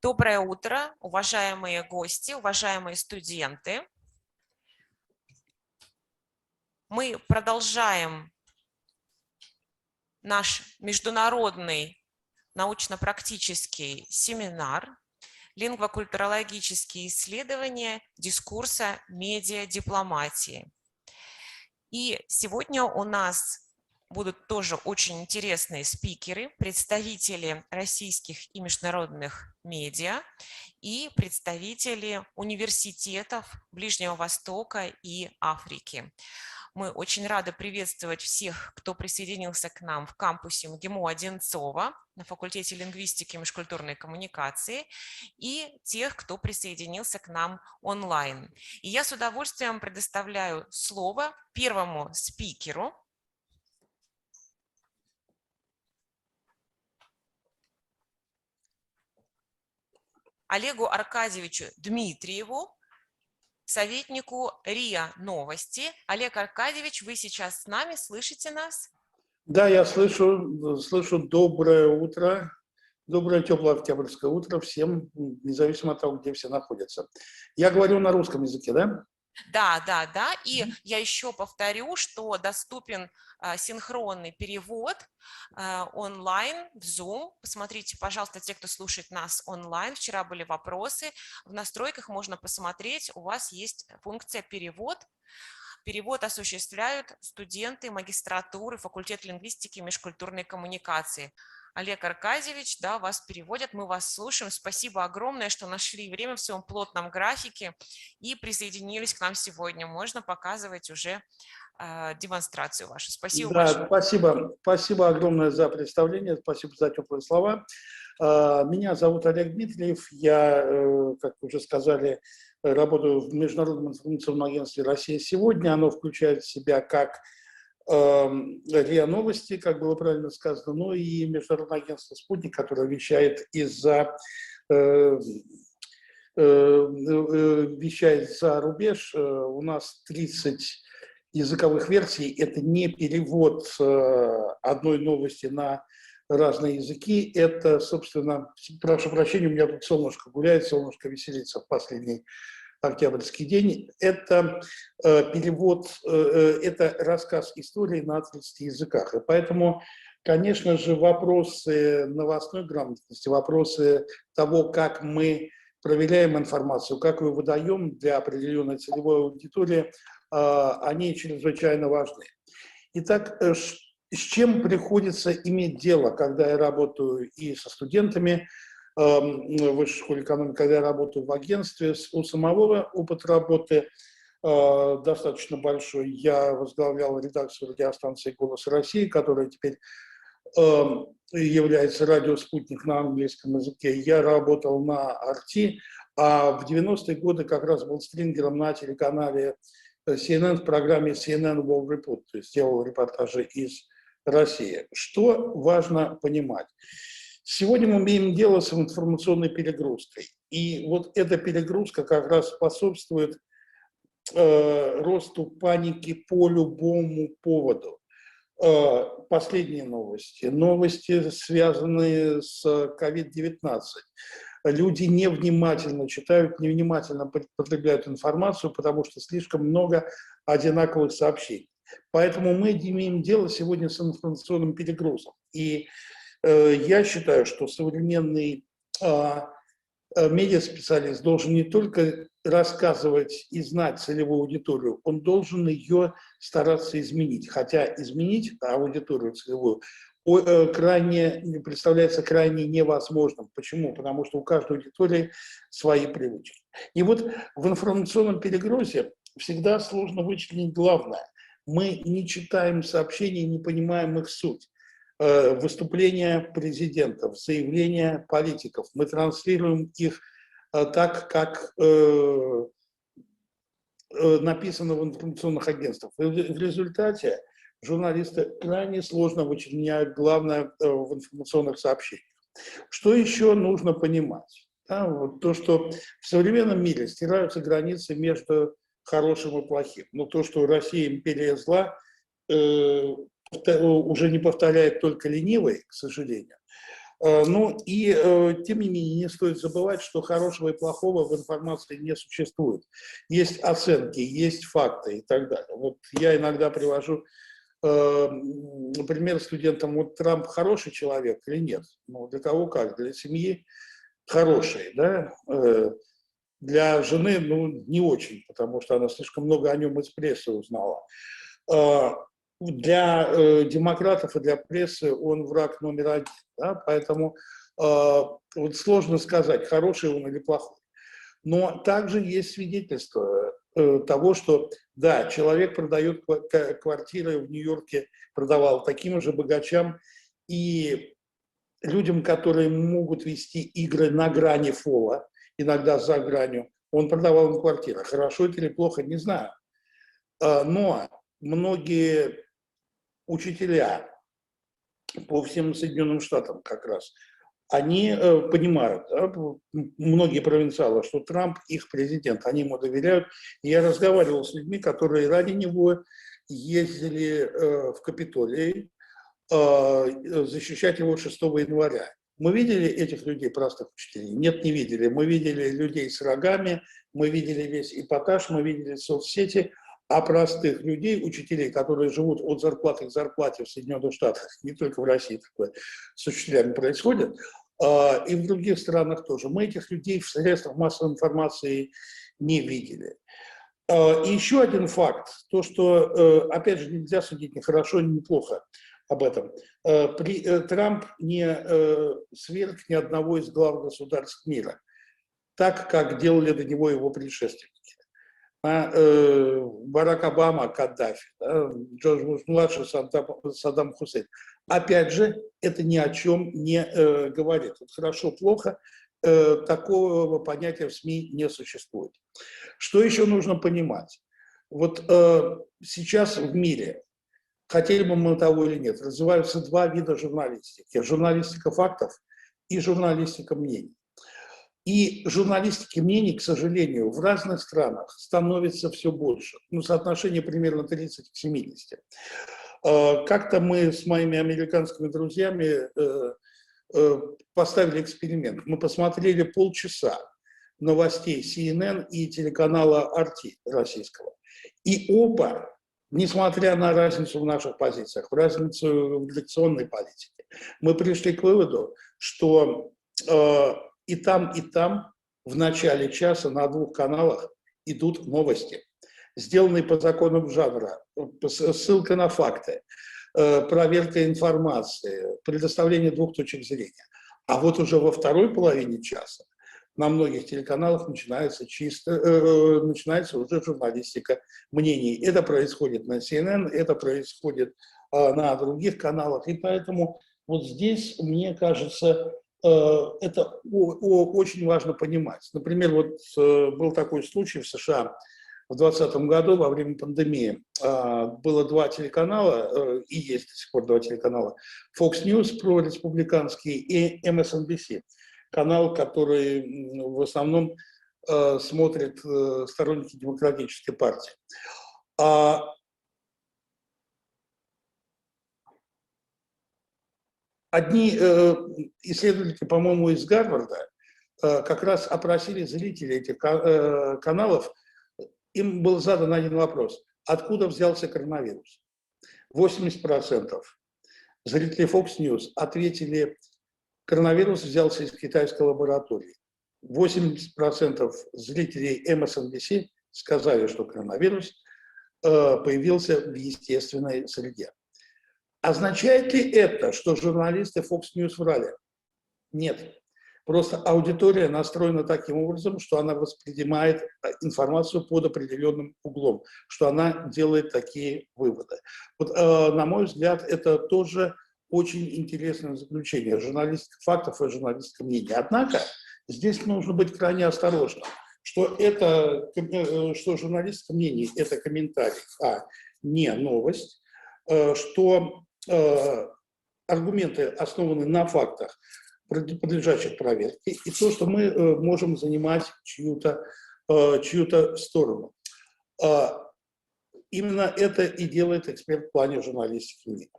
Доброе утро, уважаемые гости, уважаемые студенты. Мы продолжаем наш международный научно-практический семинар «Лингвокультурологические исследования дискурса медиадипломатии». И сегодня у нас будут тоже очень интересные спикеры, представители российских и международных медиа и представители университетов Ближнего Востока и Африки. Мы очень рады приветствовать всех, кто присоединился к нам в кампусе МГИМО Одинцова на факультете лингвистики и межкультурной коммуникации и тех, кто присоединился к нам онлайн. И я с удовольствием предоставляю слово первому спикеру. Олегу Аркадьевичу Дмитриеву, советнику РИА Новости. Олег Аркадьевич, вы сейчас с нами, слышите нас? Да, я слышу. Доброе утро, доброе теплое октябрьское утро всем, независимо от того, где все находятся. Я говорю на русском языке, да? Да. И я еще повторю, что доступен синхронный перевод онлайн в Zoom. Посмотрите, пожалуйста, те, кто слушает нас онлайн. Вчера были вопросы. В настройках можно посмотреть, у вас есть функция «Перевод». Перевод осуществляют студенты магистратуры, факультет лингвистики и межкультурной коммуникации. Олег Аркадьевич, да, вас переводят, мы вас слушаем. Спасибо огромное, что нашли время в своем плотном графике и присоединились к нам сегодня. Можно показывать уже демонстрацию вашу. Спасибо большое. Спасибо огромное за представление, спасибо за теплые слова. Меня зовут Олег Дмитриев, я, как уже сказали, работаю в Международном информационном агентстве «Россия сегодня». Оно включает в себя как РИА Новости, как было правильно сказано, но и Международное агентство «Спутник», которое вещает за рубеж. У нас 30 языковых версий. Это не перевод одной новости на разные языки. Это, собственно, прошу прощения, у меня тут солнышко гуляет, солнышко веселится в последний октябрьский день. Это перевод, это рассказ истории на 30 языках. И поэтому, конечно же, вопросы новостной грамотности, вопросы того, как мы проверяем информацию, как ее выдаем для определенной целевой аудитории, они чрезвычайно важны. Итак, с чем приходится иметь дело, когда я работаю и со студентами в Высшей школе экономики, когда я работаю в агентстве? У самого опыт работы достаточно большой. Я возглавлял редакцию радиостанции «Голос России», которая теперь является радиоспутник на английском языке. Я работал на «Арти», а в 90-е годы как раз был стрингером на телеканале CNN в программе CNN World Report, то есть делал репортажи из России. Что важно понимать? Сегодня мы имеем дело с информационной перегрузкой. И вот эта перегрузка как раз способствует росту паники по любому поводу. Последние новости, связанные с COVID-19. Люди невнимательно читают, невнимательно потребляют информацию, потому что слишком много одинаковых сообщений. Поэтому мы имеем дело сегодня с информационным перегрузом. И я считаю, что современный медиаспециалист должен не только рассказывать и знать целевую аудиторию, он должен ее стараться изменить. Хотя изменить аудиторию целевую представляется крайне невозможным. Почему? Потому что у каждой аудитории свои привычки. И вот в информационном перегрузе всегда сложно вычленить главное. Мы не читаем сообщения, не понимаем их суть. Выступления президентов, заявления политиков. Мы транслируем их так, как написано в информационных агентствах. В результате журналисты крайне сложно вычленяют главное в информационных сообщениях. Что еще нужно понимать? Да, вот то, что в современном мире стираются границы между хорошим и плохим. Но то, что Россия империя зла, уже не повторяет только ленивый, к сожалению, Ну и, тем не менее, не стоит забывать, что хорошего и плохого в информации не существует. Есть оценки, есть факты и так далее. Вот я иногда привожу например, студентам, вот Трамп хороший человек или нет? Ну, для кого как? Для семьи хороший, да? Для жены, ну, не очень, потому что она слишком много о нем из прессы узнала. Для демократов и для прессы он враг номер один, да? Поэтому вот сложно сказать, хороший он или плохой. Но также есть свидетельство того, что, да, человек продает квартиры в Нью-Йорке, продавал таким же богачам и людям, которые могут вести игры на грани фола, иногда за гранью, он продавал им квартиры. Хорошо это или плохо, не знаю. Но многие учителя по всем Соединенным Штатам как раз, они понимают, да, многие провинциалы, что Трамп их президент, они ему доверяют. И я разговаривал с людьми, которые ради него ездили в Капитолий защищать его 6 января. Мы видели этих людей, простых учителей? Нет, не видели. Мы видели людей с рогами, мы видели весь эпатаж, мы видели соцсети, а простых людей, учителей, которые живут от зарплаты к зарплате в Соединенных Штатах, не только в России такое с учителями происходит, и в других странах тоже. Мы этих людей в средствах массовой информации не видели. И еще один факт, то, что, опять же, нельзя судить ни хорошо, ни плохо об этом. Трамп не сверг ни одного из глав государств мира, так, как делали до него его предшественники. Барак Обама, Каддафи, да, Джордж Буш-младший, Саддам Хусейн. Опять же, это ни о чем не говорит. Вот хорошо, плохо, такого понятия в СМИ не существует. Что еще нужно понимать? Вот сейчас в мире, хотели бы мы того или нет, развиваются два вида журналистики. Журналистика фактов и журналистика мнений. И журналистики мнений, к сожалению, в разных странах становится все больше. Ну, соотношение примерно 30 к 70. Как-то мы с моими американскими друзьями поставили эксперимент. Мы посмотрели полчаса новостей CNN и телеканала RT российского. И оба, несмотря на разницу в наших позициях, в разницу в редакционной политике, мы пришли к выводу, что и там в начале часа на двух каналах идут новости, сделанные по законам жанра, ссылка на факты, проверка информации, предоставление двух точек зрения. А вот уже во второй половине часа на многих телеканалах начинается уже журналистика мнений. Это происходит на CNN, это происходит на других каналах. И поэтому вот здесь, мне кажется, это очень важно понимать. Например, вот был такой случай в США в 2020 году во время пандемии. Было два телеканала, и есть до сих пор два телеканала. Fox News, прореспубликанский, и MSNBC, канал, который в основном смотрят сторонники демократической партии. Одни исследователи, по-моему, из Гарварда как раз опросили зрителей этих каналов. Им был задан один вопрос. Откуда взялся коронавирус? 80% зрителей Fox News ответили, коронавирус взялся из китайской лаборатории. 80% зрителей MSNBC сказали, что коронавирус появился в естественной среде. Означает ли это, что журналисты Fox News врали? Нет. Просто аудитория настроена таким образом, что она воспринимает информацию под определенным углом, что она делает такие выводы. Вот, на мой взгляд, это тоже очень интересное заключение. Журналистика фактов и журналистика мнений. Однако здесь нужно быть крайне осторожным, что журналистика мнений – это комментарий, а не новость, что аргументы основаны на фактах, подлежащих проверке, и то, что мы можем занимать чью-то сторону. Именно это и делает эксперт в плане журналистики.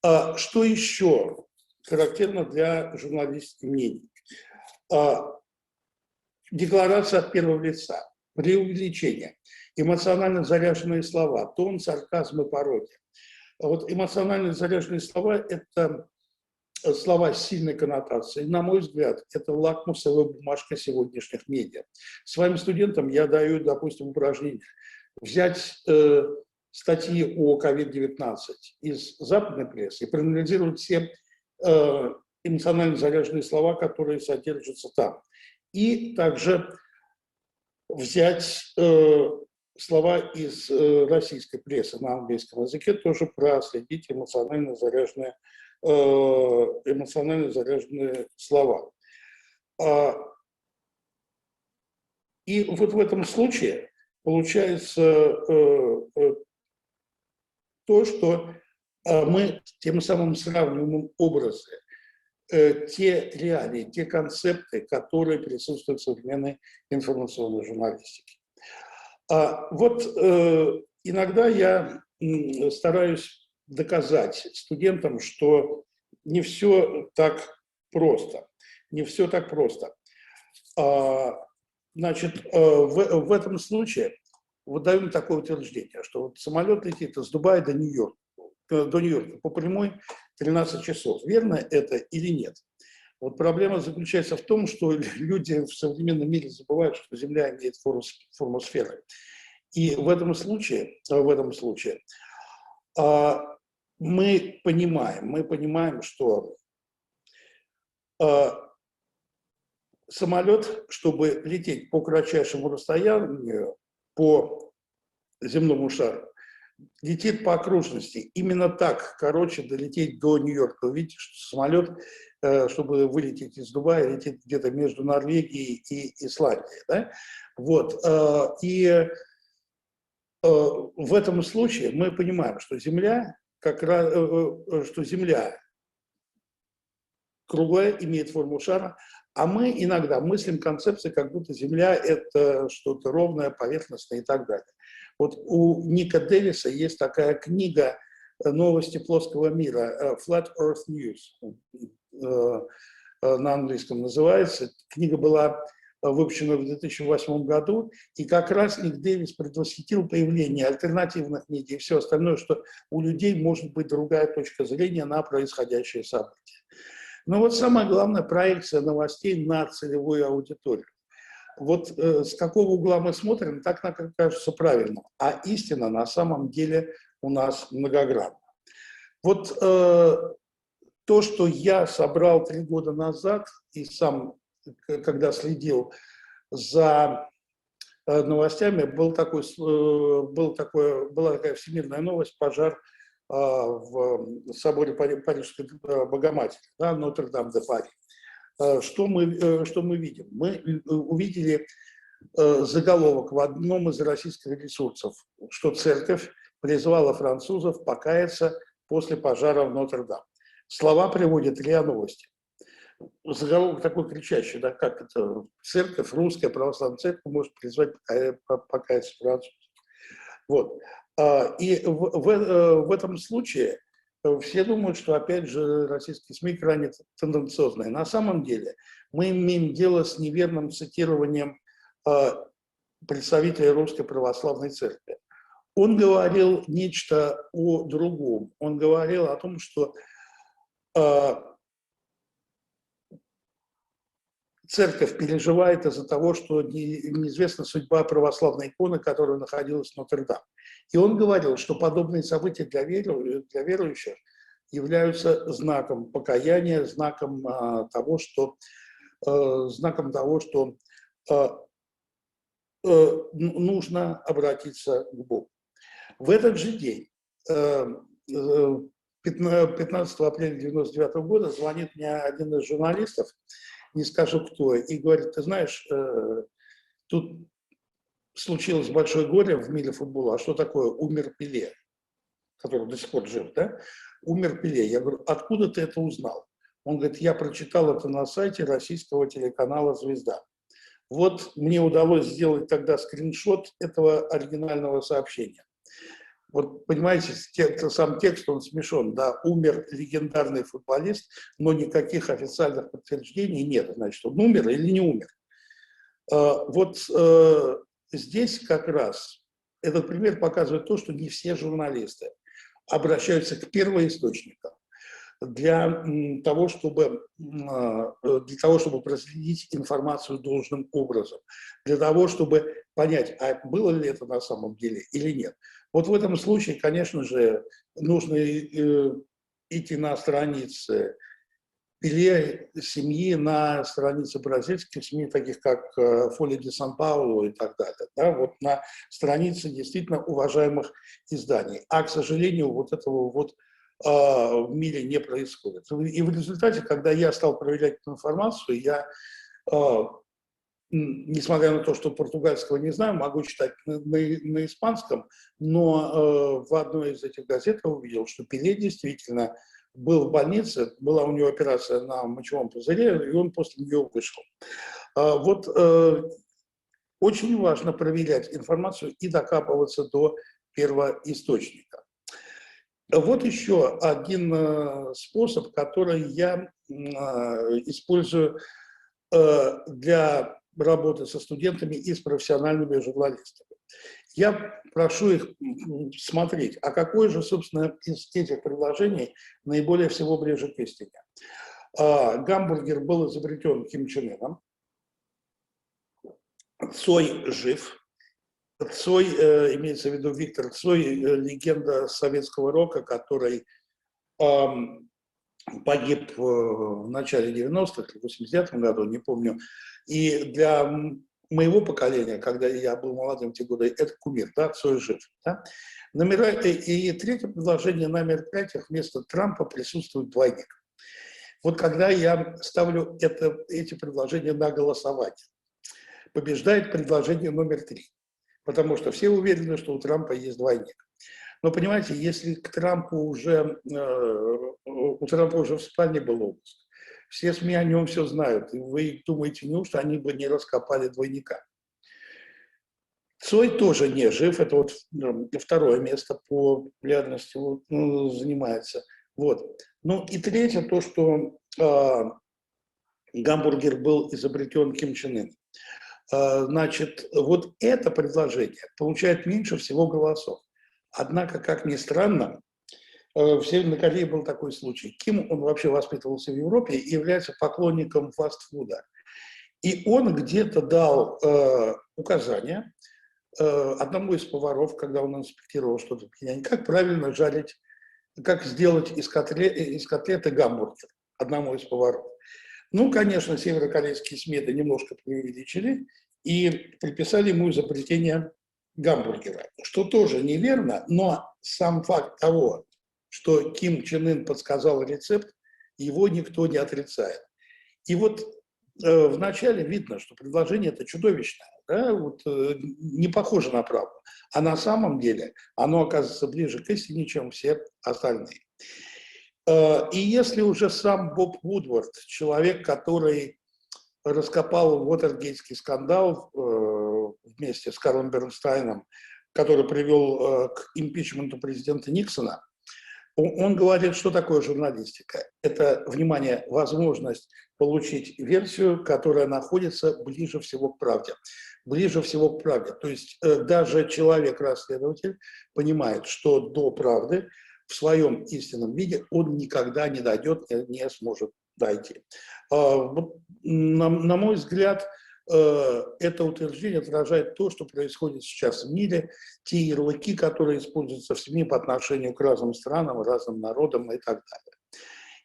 Что еще характерно для журналистики мнений. Декларация от первого лица, преувеличение, эмоционально заряженные слова, тон, сарказм и пародия. Вот эмоционально заряженные слова – это слова с сильной коннотацией. На мой взгляд, это лакмусовая бумажка сегодняшних медиа. Своим студентам я даю, допустим, упражнение взять статьи о COVID-19 из западной прессы и проанализировать все эмоционально заряженные слова, которые содержатся там. И также взять слова из российской прессы на английском языке, тоже проследить эмоционально заряженные слова. И вот в этом случае получается то, что мы тем самым сравниваем образы, те реалии, те концепты, которые присутствуют в современной информационной журналистике. Вот иногда я стараюсь доказать студентам, что не все так просто. Не все так просто. Значит, в этом случае выдаем такое утверждение, что вот самолет летит из Дубая до Нью-Йорка по прямой 13 часов. Верно это или нет? Вот проблема заключается в том, что люди в современном мире забывают, что Земля имеет форму сферы. И в этом случае мы понимаем, что самолет, чтобы лететь по кратчайшему расстоянию по земному шару, летит по окружности. Именно так, короче, долететь до Нью-Йорка. Вы видите, что самолет, чтобы вылететь из Дубая, летит где-то между Норвегией и Исландией. Да? Вот. И в этом случае мы понимаем, что Земля, круглая, имеет форму шара, а мы иногда мыслим концепции, как будто Земля – это что-то ровное, поверхностное и так далее. Вот у Ника Дэвиса есть такая книга «Новости плоского мира», Flat Earth News, на английском называется. Книга была выпущена в 2008 году, и как раз Ник Дэвис предвосхитил появление альтернативных медиа и все остальное, что у людей может быть другая точка зрения на происходящие события. Но вот самое главное – проекция новостей на целевую аудиторию. Вот с какого угла мы смотрим, так нам кажется правильно, а истина на самом деле у нас многогранна. Вот то, что я собрал 3 года назад, и сам, когда следил за новостями, была такая всемирная новость, пожар в соборе Парижской Богоматери, да, Нотр-Дам-де-Пари. Что мы видим? Мы увидели заголовок в одном из российских ресурсов, что церковь призвала французов покаяться после пожара в Нотр-Дам. Слова приводит РИА Новости. Заголовок такой кричащий, да, как это церковь, русская православная церковь может призвать покаяться французов. Вот. И в этом случае все думают, что, опять же, российские СМИ крайне тенденциозные. На самом деле мы имеем дело с неверным цитированием представителя Русской Православной Церкви. Он говорил нечто о другом. Он говорил о том, что церковь переживает из-за того, что неизвестна судьба православной иконы, которая находилась в Нотр-Дам. И он говорил, что подобные события для верующих являются знаком покаяния, знаком того, что нужно обратиться к Богу. В этот же день, 15 апреля 1999 года, звонит мне один из журналистов, не скажу кто, и говорит: ты знаешь, тут случилось большое горе в мире футбола. А что такое? Умер Пеле, который до сих пор жив, да? Умер Пеле. Я говорю: откуда ты это узнал? Он говорит: я прочитал это на сайте российского телеканала «Звезда». Вот мне удалось сделать тогда скриншот этого оригинального сообщения. Вот понимаете, сам текст, он смешон, да, умер легендарный футболист, но никаких официальных подтверждений нет, значит, он умер или не умер. Вот здесь как раз этот пример показывает то, что не все журналисты обращаются к первоисточникам для того, чтобы проследить информацию должным образом, для того, чтобы понять, а было ли это на самом деле или нет. Вот в этом случае, конечно же, нужно идти на страницы или семьи, на страницы бразильских СМИ, таких как Фолия де Сан-Паулу и так далее, да, вот на страницы действительно уважаемых изданий. А, к сожалению, вот этого вот в мире не происходит. И в результате, когда я стал проверять эту информацию, я, несмотря на то, что португальского не знаю, могу читать на испанском, но в одной из этих газет я увидел, что Пеле действительно был в больнице, была у него операция на мочевом пузыре, и он после нее вышел. Вот очень важно проверять информацию и докапываться до первоисточника. Вот еще один способ, который я использую для работы со студентами и с профессиональными журналистами. Я прошу их смотреть, а какое же, собственно, из этих предложений наиболее всего ближе к истине. Гамбургер был изобретен Ким Чен Ыном. Цой жив. Цой, имеется в виду Виктор Цой, легенда советского рока, который погиб в начале 90-х, в 89-м году, не помню. И для моего поколения, когда я был молодым в те годы, это кумир, да, Цой жив. Да? И третье предложение, номер 5, вместо Трампа присутствует двойник. Вот когда я ставлю эти предложения на голосование, побеждает предложение номер 3, потому что все уверены, что у Трампа есть двойник. Но понимаете, если у Трампа уже в спальне был обыск, все СМИ о нем все знают, и вы думаете, неужто они бы не раскопали двойника? Цой тоже не жив, это вот второе место по популярности занимается. Вот. Ну и третье, то, что гамбургер был изобретен Ким Чен Ыном. Значит, вот это предложение получает меньше всего голосов. Однако, как ни странно, в Северной Корее был такой случай. Ким, он вообще воспитывался в Европе и является поклонником фастфуда. И он где-то дал указания одному из поваров, когда он инспектировал что-то в Пхеньяне, как правильно жарить, как сделать из котлеты гамбургер, одному из поваров. Ну, конечно, северокорейские СМИ это немножко преувеличили и приписали ему изобретение гамбургера, что тоже неверно, но сам факт того, что Ким Чен Ын подсказал рецепт, его никто не отрицает. И вот вначале видно, что предложение это чудовищное, да, вот, не похоже на правду, а на самом деле оно оказывается ближе к истине, чем все остальные. И если уже сам Боб Вудвард, человек, который раскопал Уотергейтский скандал вместе с Карлом Бернстайном, который привел к импичменту президента Никсона, он говорит, что такое журналистика. Это, внимание, возможность получить версию, которая находится ближе всего к правде. Ближе всего к правде. То есть даже человек-расследователь понимает, что до правды в своем истинном виде он никогда не дойдет, не сможет дойти. На мой взгляд, это утверждение отражает то, что происходит сейчас в мире, те ярлыки, которые используются в СМИ по отношению к разным странам, разным народам и так далее.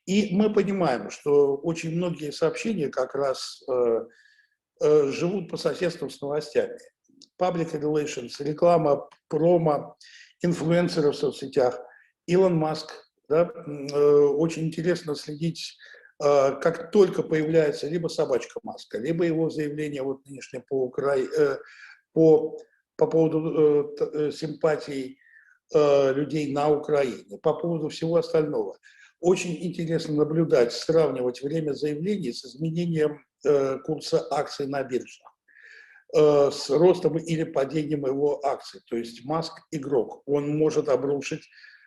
И мы понимаем, что очень многие сообщения как раз живут по соседству с новостями. Public relations, реклама, промо, инфлюенсеры в соцсетях, Илон Маск. Да, очень интересно следить, как только появляется либо собачка Маска, либо его заявление вот нынешнее по поводу симпатий людей на Украине, по поводу всего остального. Очень интересно наблюдать, сравнивать время заявлений с изменением курса акций на биржах. с ростом или падением его акций. То есть Маск игрок, он может обрушить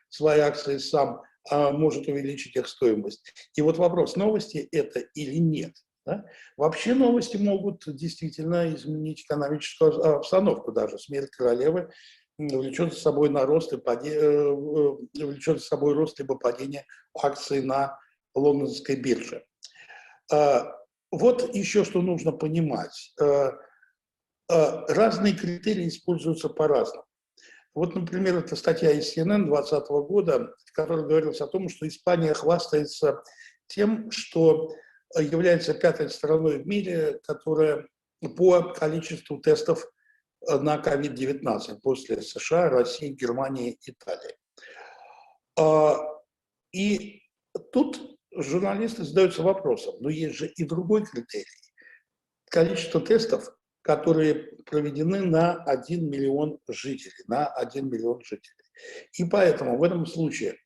свои акции сам, а может увеличить их стоимость. И вот вопрос, новости это или нет. Да? Вообще новости могут действительно изменить экономическую обстановку, даже смерть королевы влечет за собой рост влечет за собой рост либо падение акций на лондонской бирже. Вот еще что нужно понимать. Разные критерии используются по-разному. Вот, например, это статья из CNN 2020 года, в которой говорилось о том, что Испания хвастается тем, что является пятой страной в мире, которая по количеству тестов на COVID-19 после США, России, Германии, Италии. И тут журналисты задаются вопросом, но есть же и другой критерий. Количество тестов, которые проведены на 1 миллион жителей, И поэтому в этом случае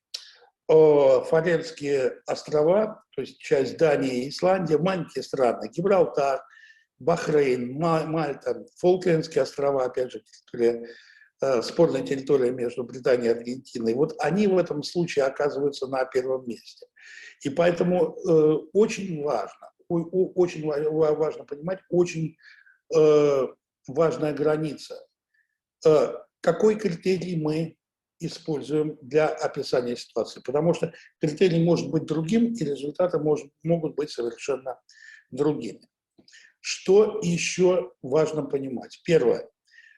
Фарерские острова, то есть часть Дании и Исландия, маленькие страны, Гибралтар, Бахрейн, Мальта, Фолклендские острова, опять же, спорная территория между Британией и Аргентиной, вот они в этом случае оказываются на первом месте. И поэтому очень важно понимать, очень важная граница. Какой критерий мы используем для описания ситуации? Потому что критерий может быть другим, и результаты могут быть совершенно другими. Что еще важно понимать? Первое.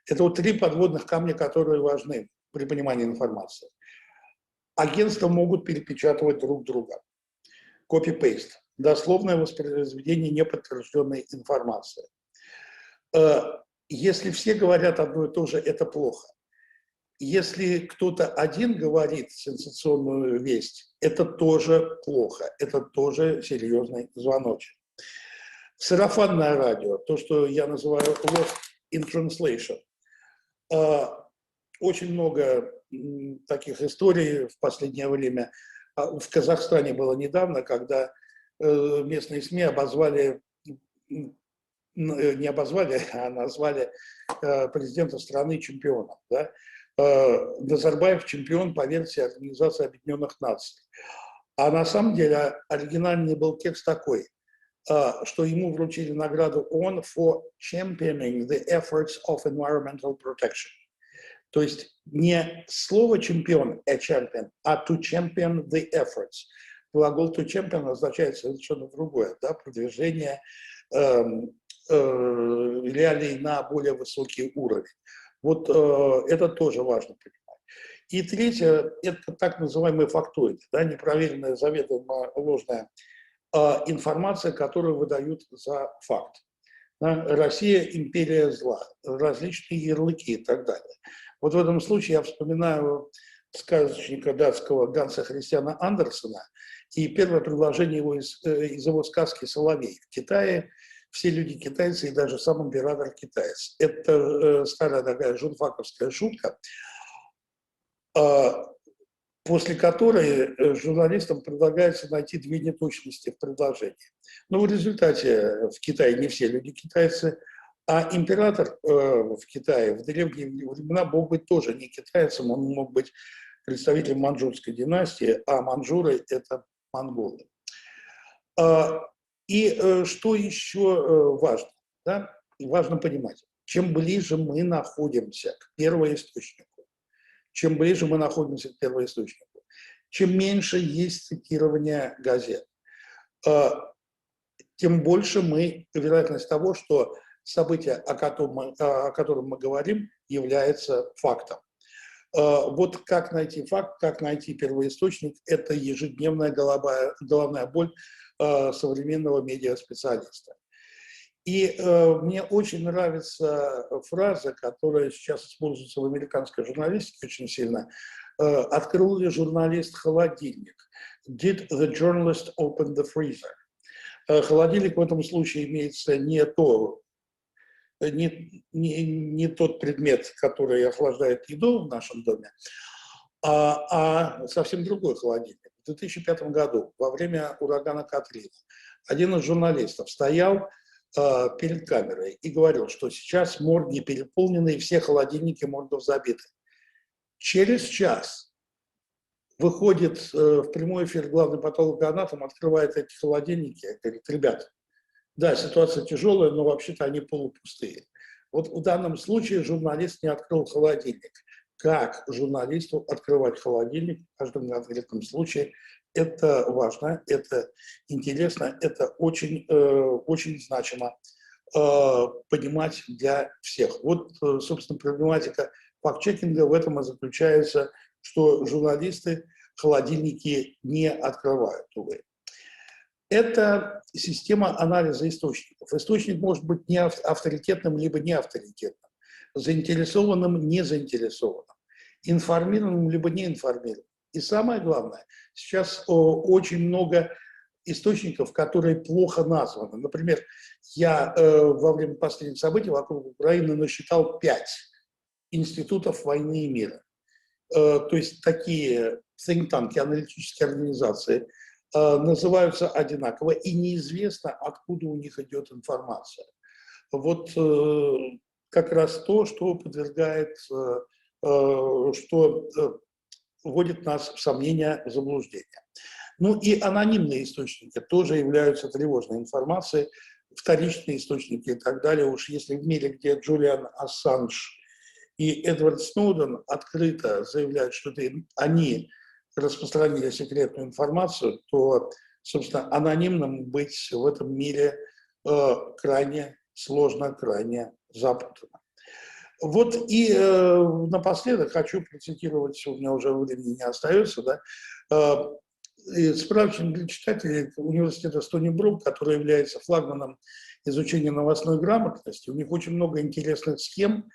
Это вот 3 подводных камня, которые важны при понимании информации. Агентства могут перепечатывать друг друга. Copy-paste. Дословное воспроизведение неподтвержденной информации. Если все говорят одно и то же, это плохо. Если кто-то один говорит сенсационную весть, это тоже плохо, это тоже серьезный звоночек. Сарафанное радио, то, что я называю lost in translation. Очень много таких историй в последнее время. В Казахстане было недавно, когда местные СМИ назвали президента страны чемпионом. Да? Назарбаев чемпион по версии Организации Объединенных Наций. А на самом деле оригинальный был текст такой, что ему вручили награду ООН for championing the efforts of environmental protection. То есть не слово чемпион, champion, а to champion the efforts. Глагол to champion означает совершенно другое, да, продвижение реалий на более высокий уровень. Вот это тоже важно понимать. И третье, это так называемые фактоиды, да, непроверенная, заведомо ложная информация, которую выдают за факт. Да, Россия – империя зла, различные ярлыки и так далее. Вот в этом случае я вспоминаю сказочника датского Ганса Христиана Андерсена и первое предложение его из его сказки «Соловей». В Китае все люди китайцы и даже сам император китаец. Это старая такая журфаковская шутка, после которой журналистам предлагается найти 2 неточности в предложении. Но в результате в Китае не все люди китайцы, а император в Китае в древние времена мог быть тоже не китайцем, он мог быть представителем маньчжурской династии, а маньчжуры – это монголы. И что еще важно? Да? Важно понимать, чем ближе мы находимся к первоисточнику, чем меньше есть цитирование газет, тем больше вероятность того, что событие, о котором мы говорим, является фактом. Вот как найти факт, как найти первоисточник – это ежедневная головная боль современного медиаспециалиста. И мне очень нравится фраза, которая сейчас используется в американской журналистике очень сильно. Открыл ли журналист холодильник? Did the journalist open the freezer? Холодильник в этом случае имеется не тот предмет, который охлаждает еду в нашем доме, а совсем другой холодильник. В 2005 году, во время урагана Катрина, один из журналистов стоял перед камерой и говорил, что сейчас морги переполнены и все холодильники моргов забиты. Через час выходит в прямой эфир главный патологоанатом, открывает эти холодильники и говорит: ребят, да, ситуация тяжелая, но вообще-то они полупустые. Вот в данном случае журналист не открыл холодильник. Как журналисту открывать холодильник в каждом конкретном случае? Это важно, это интересно, это очень, очень значимо понимать для всех. Вот, собственно, проблематика факт-чекинга в этом и заключается, что журналисты холодильники не открывают, увы. Это система анализа источников. Источник может быть не авторитетным, либо не авторитетным, заинтересованным, не заинтересованным, информированным, либо не информированным. И самое главное, сейчас очень много источников, которые плохо названы. Например, я во время последних событий вокруг Украины насчитал 5 институтов войны и мира. То есть такие think-танки, аналитические организации, называются одинаково, и неизвестно, откуда у них идет информация. Вот как раз то, что подвергает, что вводит нас в сомнения, в заблуждение. Ну и анонимные источники тоже являются тревожной информацией, вторичные источники и так далее. Уж если в мире, где Джулиан Ассанж и Эдвард Сноуден открыто заявляют, что они распространили секретную информацию, то, собственно, анонимным быть в этом мире крайне сложно, крайне запутанно. Вот и напоследок хочу процитировать, у меня уже времени не остается, да, справочник для читателей университета Стони Брук, который является флагманом изучения новостной грамотности. У них очень много интересных схем,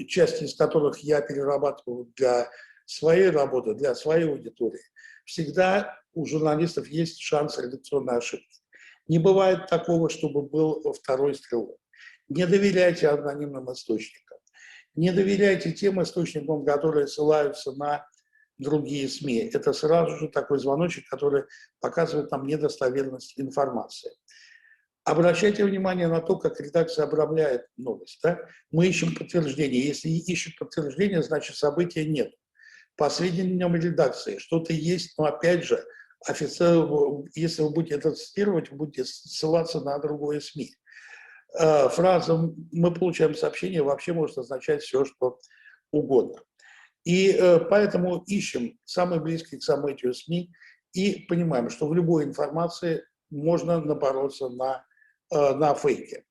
части из которых я перерабатываю для своей работы, для своей аудитории. Всегда у журналистов есть шанс редакционной ошибки. Не бывает такого, чтобы был второй стрелок. Не доверяйте анонимным источникам. Не доверяйте тем источникам, которые ссылаются на другие СМИ. Это сразу же такой звоночек, который показывает нам недостоверность информации. Обращайте внимание на то, как редакция обрамляет новость. Да? Мы ищем подтверждение. Если ищут подтверждение, значит события нет. По сведениям редакции что-то есть, но опять же, если вы будете это цитировать, вы будете ссылаться на другое СМИ. Фраза «мы получаем сообщение» вообще может означать все, что угодно. И поэтому ищем самые близкие к событию СМИ и понимаем, что в любой информации можно напороться на фейки.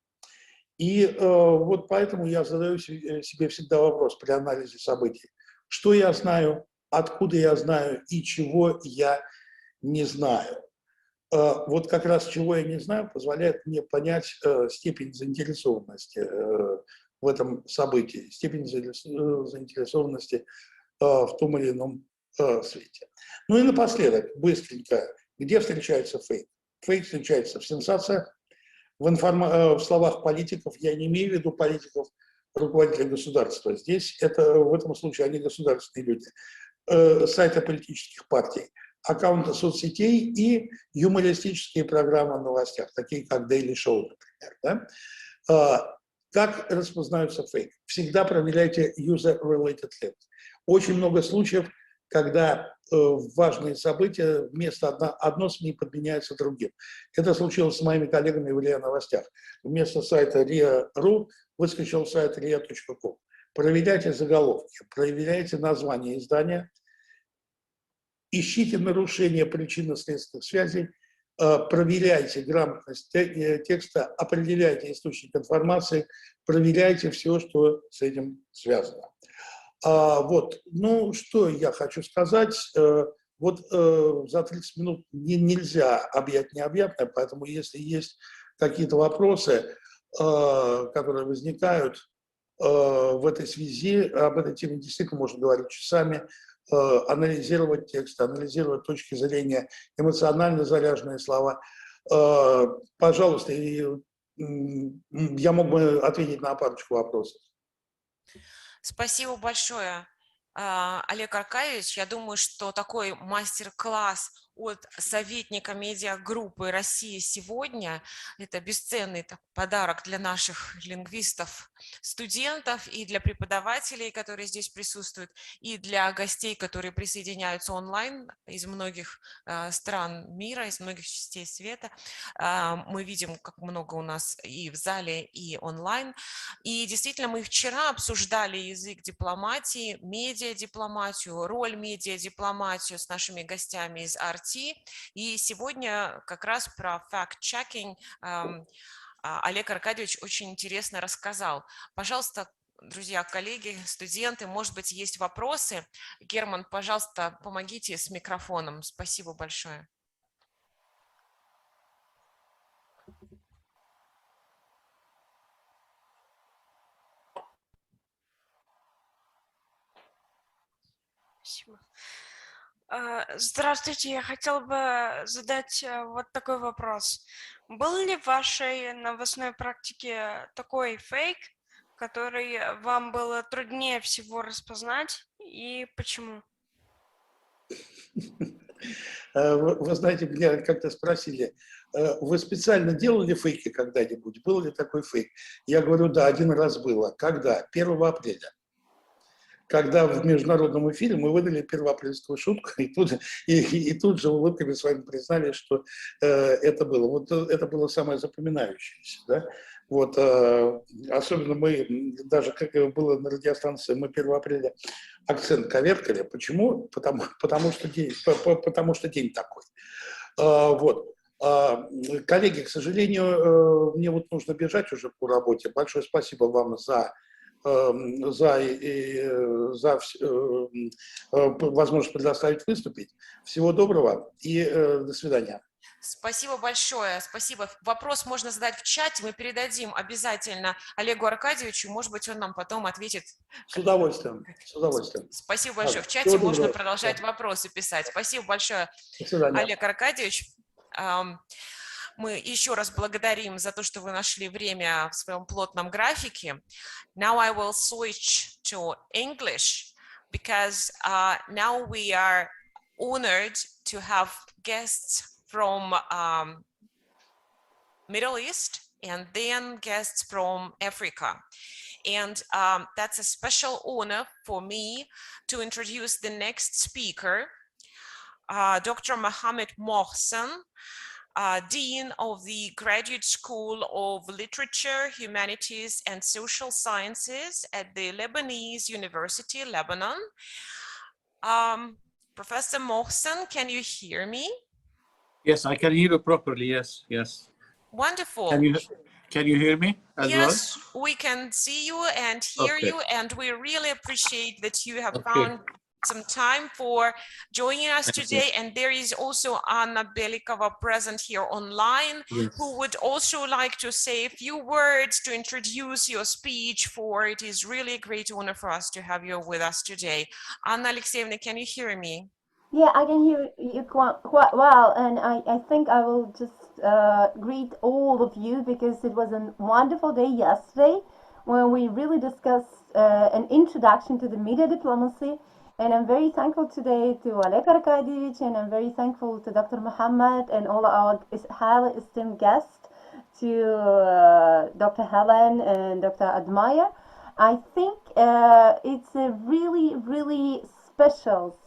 И вот поэтому я задаю себе всегда вопрос при анализе событий. Что я знаю, откуда я знаю и чего я не знаю. Вот как раз чего я не знаю позволяет мне понять степень заинтересованности в этом событии, степень заинтересованности в том или ином свете. Ну и напоследок, быстренько, где встречается фейк? Фейк встречается в сенсациях, в словах политиков. Я не имею в виду политиков, руководителей государства. Здесь в этом случае они государственные люди. Сайты политических партий, аккаунты соцсетей и юмористические программы в новостях, такие как Daily Show, например. Да? Как распознаются фейки? Всегда проверяйте user-related links. Очень много случаев, когда важные события вместо одно СМИ подменяется другим. Это случилось с моими коллегами в РИА Новостях. Вместо сайта ria.ru выскочил сайт ria.com. Проверяйте заголовки, проверяйте название издания, ищите нарушения причинно-следственных связей, проверяйте грамотность текста, определяйте источник информации, проверяйте все, что с этим связано. Вот, ну, что я хочу сказать. Вот за 30 минут нельзя объять необъятное, поэтому если есть какие-то вопросы, которые возникают в этой связи, об этой теме действительно можно говорить часами, анализировать текст, анализировать точки зрения, эмоционально заряженные слова. Пожалуйста, я мог бы ответить на парочку вопросов. Спасибо большое, Олег Аркадьевич. Я думаю, что такой мастер-класс от советника медиагруппы «Россия сегодня». Это бесценный подарок для наших лингвистов, студентов и для преподавателей, которые здесь присутствуют, и для гостей, которые присоединяются онлайн из многих стран мира, из многих частей света. Мы видим, как много у нас и в зале, и онлайн. И действительно, мы вчера обсуждали язык дипломатии, медиадипломатию, роль медиадипломатию с нашими гостями из RT. И сегодня как раз про fact-checking Олег Аркадьевич очень интересно рассказал. Пожалуйста, друзья, коллеги, студенты, может быть, есть вопросы. Герман, пожалуйста, помогите с микрофоном. Спасибо большое. Спасибо. Здравствуйте, я хотел бы задать вот такой вопрос. Был ли в вашей новостной практике такой фейк, который вам было труднее всего распознать, и почему? Вы знаете, меня как-то спросили, вы специально делали фейки когда-нибудь? Был ли такой фейк? Я говорю, да, один раз было. Когда? 1 апреля. Когда в международном эфире мы выдали первоапрельскую шутку, и тут же улыбками с вами признали, что это было. Вот это было самое запоминающееся. Да? Вот, особенно мы, даже как было на радиостанции, мы 1 апреля акцент коверкали. Почему? Потому что день такой. Вот. Коллеги, к сожалению, мне вот нужно бежать уже по работе. Большое спасибо вам за возможность предоставить выступить. Всего доброго и до свидания. Спасибо большое, спасибо. Вопрос можно задать в чате, мы передадим обязательно Олегу Аркадьевичу, может быть, он нам потом ответит. С удовольствием, с удовольствием. Спасибо большое. В чате можно продолжать вопросы писать. Спасибо большое, Олег Аркадьевич. Мы еще раз благодарим за то, что вы нашли время в своем плотном графике. Now I will switch to English because now we are honored to have guests from Middle East and then guests from Africa. And that's a special honor for me to introduce the next speaker, Dr. Mohammed Mohsen, Dean of the Graduate School of Literature, Humanities and Social Sciences at the Lebanese University, Lebanon. Professor Mohsen, can you hear me? Yes, I can hear you properly. Yes, yes. Wonderful. Can you hear me as well? Yes, we can see you and hear you, and we really appreciate that you have found some time for joining us today. And there is also Anna Belikova present here online, who would also like to say a few words to introduce your speech, for it is really a great honor for us to have you with us today. Anna Alexeyevna, can you hear me? Yeah, I can hear you quite well, and I think I will just greet all of you, because it was a wonderful day yesterday when we really discussed an introduction to the media diplomacy. And I'm very thankful today to Oleg Arkadievich, and I'm very thankful to Dr. Muhammad and all our highly esteemed guests, to Dr. Helen and Dr. Admire. I think it's a really, really special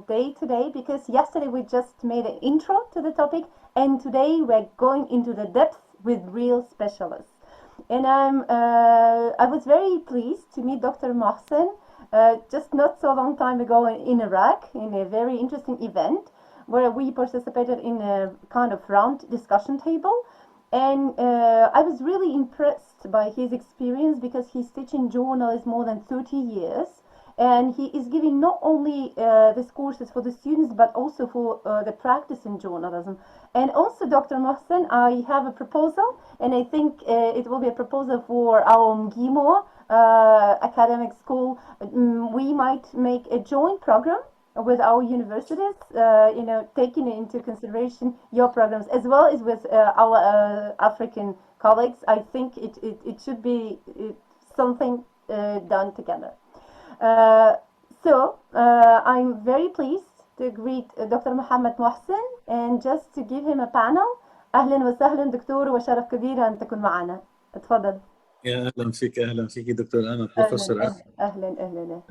day today, because yesterday we just made an intro to the topic, and today we're going into the depth with real specialists. And I was very pleased to meet Dr. Mohsen just not so long time ago in Iraq, in a very interesting event where we participated in a kind of round discussion table. And I was really impressed by his experience, because he's teaching journalism more than 30 years. And he is giving not only these courses for the students, but also for the practice in journalism. And also, Dr. Mohsen, I have a proposal, and I think it will be a proposal for our MGIMO academic school. We might make a joint program with our universities, taking into consideration your programs, as well as with our African colleagues. I think it should be something done together. So I'm very pleased to greet Dr. Muhammad Mohsen and just to give him a panel. أهلا وسهلا دكتور وشرف كبير أن تكون معنا. اتفضل. يا أهلا فيك دكتور أنا بروفيسور. أهلا.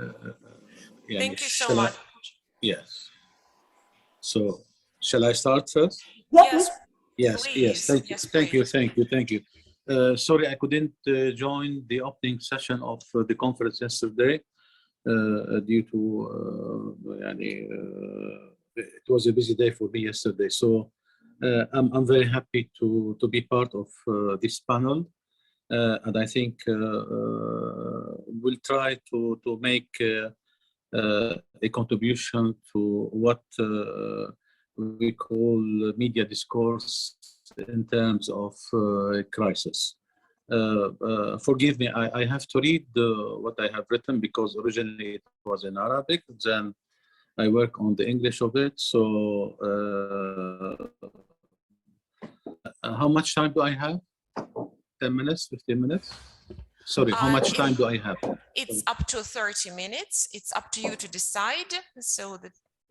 Thank you so much. Yes. So, shall I start first? Yes. Yes. Thank you. Sorry, I couldn't join the opening session of the conference yesterday due to it was a busy day for me yesterday. So I'm very happy to be part of this panel, and I think we'll try to make a contribution to what we call media discourse in terms of crisis. Forgive me, I have to read what I have written because originally it was in Arabic, then I work on the English of it. So how much time do I have? 10 minutes, 15 minutes? Sorry, how much time do I have? It's up to 30 minutes. It's up to you to decide. So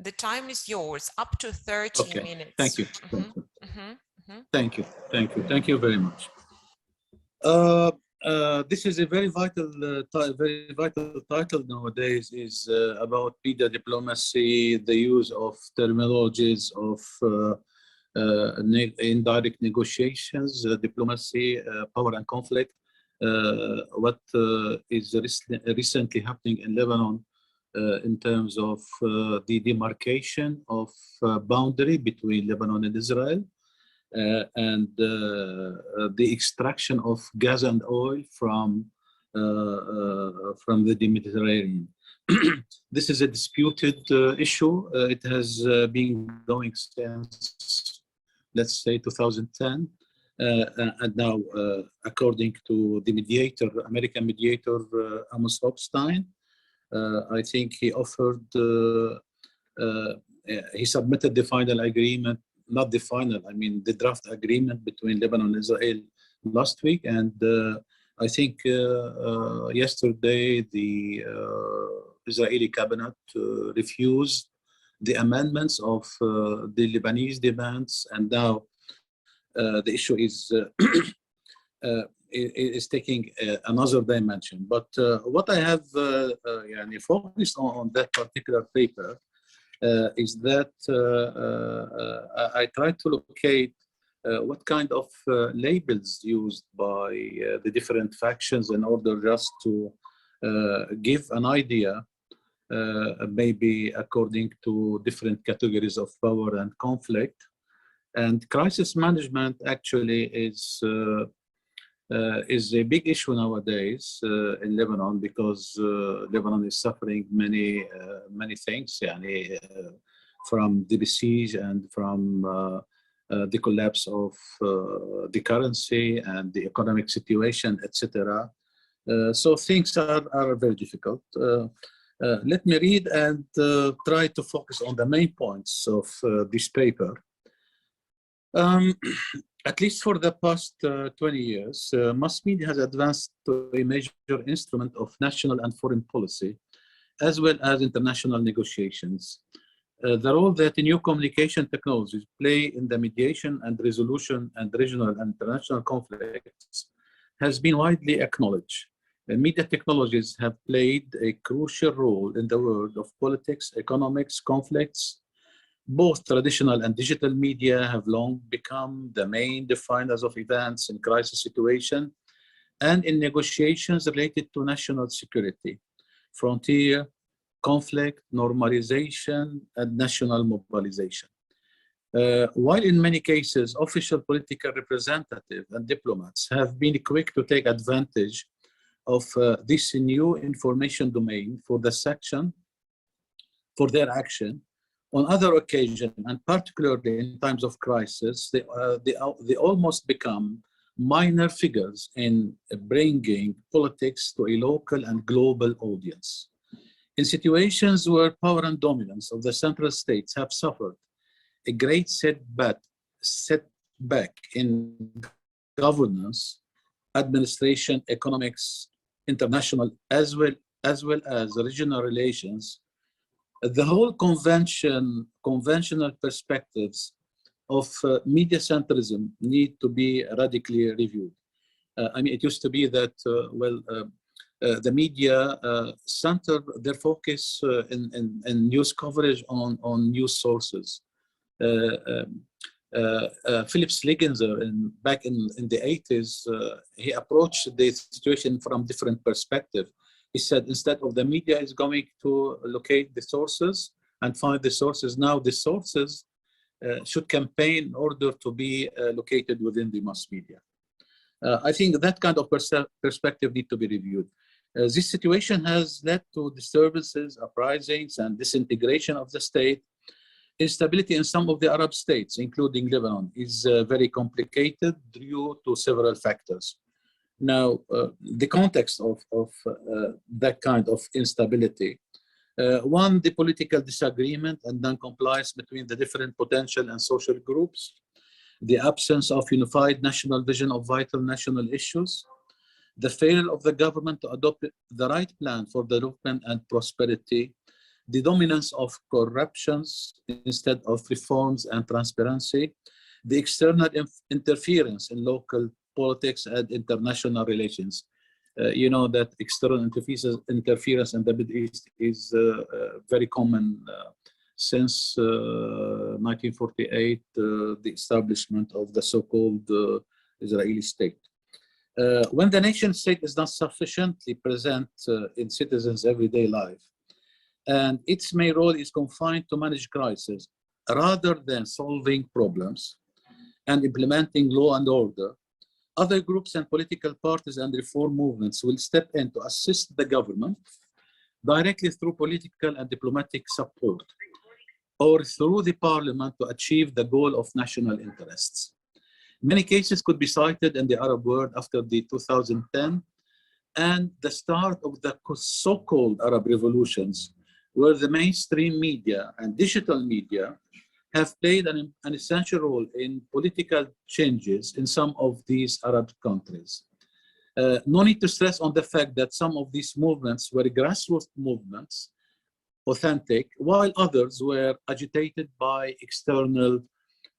the time is yours, up to 30 minutes. Thank you. Thank you very much. This is a very vital title nowadays, is about media diplomacy, the use of terminologies of indirect negotiations, diplomacy, power and conflict. What is recently happening in Lebanon in terms of the demarcation of boundary between Lebanon and Israel, and the extraction of gas and oil from the Mediterranean. This is a disputed issue. It has been going since, let's say, 2010. And now, according to the mediator, American mediator Amos Hochstein, I think he offered, he submitted the final agreement, not the final, I mean the draft agreement between Lebanon and Israel last week. And I think yesterday the Israeli cabinet refused the amendments of the Lebanese demands, and now the issue is taking another dimension. But what I have focused on that particular paper is that I tried to locate what kind of labels used by the different factions in order just to give an idea, maybe according to different categories of power and conflict. And crisis management actually is a big issue nowadays in Lebanon, because Lebanon is suffering many things, from the besiege and from the collapse of the currency and the economic situation, etc. So things are very difficult. Let me read and try to focus on the main points of this paper. At least for the past 20 years, mass media has advanced to a major instrument of national and foreign policy, as well as international negotiations. The role that new communication technologies play in the mediation and resolution and regional and international conflicts has been widely acknowledged. Media technologies have played a crucial role in the world of politics, economics, conflicts. Both traditional and digital media have long become the main definers of events in crisis situation and in negotiations related to national security, frontier, conflict, normalization, and national mobilization. While in many cases, official political representatives and diplomats have been quick to take advantage of this new information domain for their action, on other occasions, and particularly in times of crisis, they almost become minor figures in bringing politics to a local and global audience. In situations where power and dominance of the central states have suffered a great setback in governance, administration, economics, international, as well as regional relations, The whole conventional perspectives of media centrism need to be radically reviewed. I mean, it used to be that, the media center their focus in news coverage on news sources. Philip Sligenzer, back in the 80s, he approached the situation from different perspective. He said, instead of the media is going to locate the sources and find the sources, now the sources should campaign in order to be located within the mass media. I think that kind of perspective need to be reviewed. This situation has led to disturbances, uprisings, and disintegration of the state. Instability in some of the Arab states, including Lebanon, is very complicated due to several factors. Now, the context of that kind of instability. One, the political disagreement and non-compliance between the different potential and social groups. The absence of unified national vision of vital national issues. The failure of the government to adopt the right plan for development and prosperity. The dominance of corruptions instead of reforms and transparency. The external interference in local politics and international relations. You know that external interference in the Middle East is very common since 1948, the establishment of the so-called Israeli state. When the nation state is not sufficiently present in citizens' everyday life, and its main role is confined to manage crises rather than solving problems and implementing law and order, other groups and political parties and reform movements will step in to assist the government directly through political and diplomatic support or through the parliament to achieve the goal of national interests. Many cases could be cited in the Arab world after the 2010 and the start of the so-called Arab revolutions, where the mainstream media and digital media have played an essential role in political changes in some of these Arab countries. No need to stress on the fact that some of these movements were grassroots movements, authentic, while others were agitated by external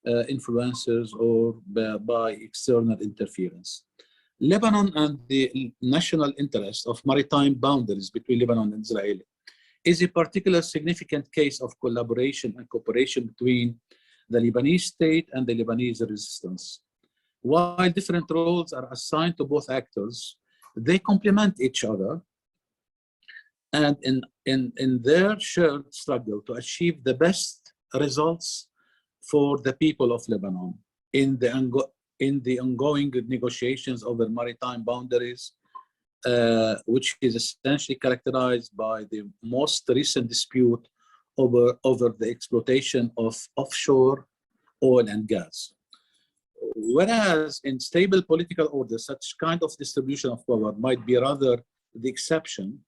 influencers or by external interference. Lebanon and the national interest of maritime boundaries between Lebanon and Israel is a particular significant case of collaboration and cooperation between the Lebanese state and the Lebanese resistance. While different roles are assigned to both actors, they complement each other and in their shared struggle to achieve the best results for the people of Lebanon in the ongoing negotiations over maritime boundaries, which is essentially characterized by the most recent dispute over the exploitation of offshore oil and gas. Whereas in stable political order, such kind of distribution of power might be rather the exception,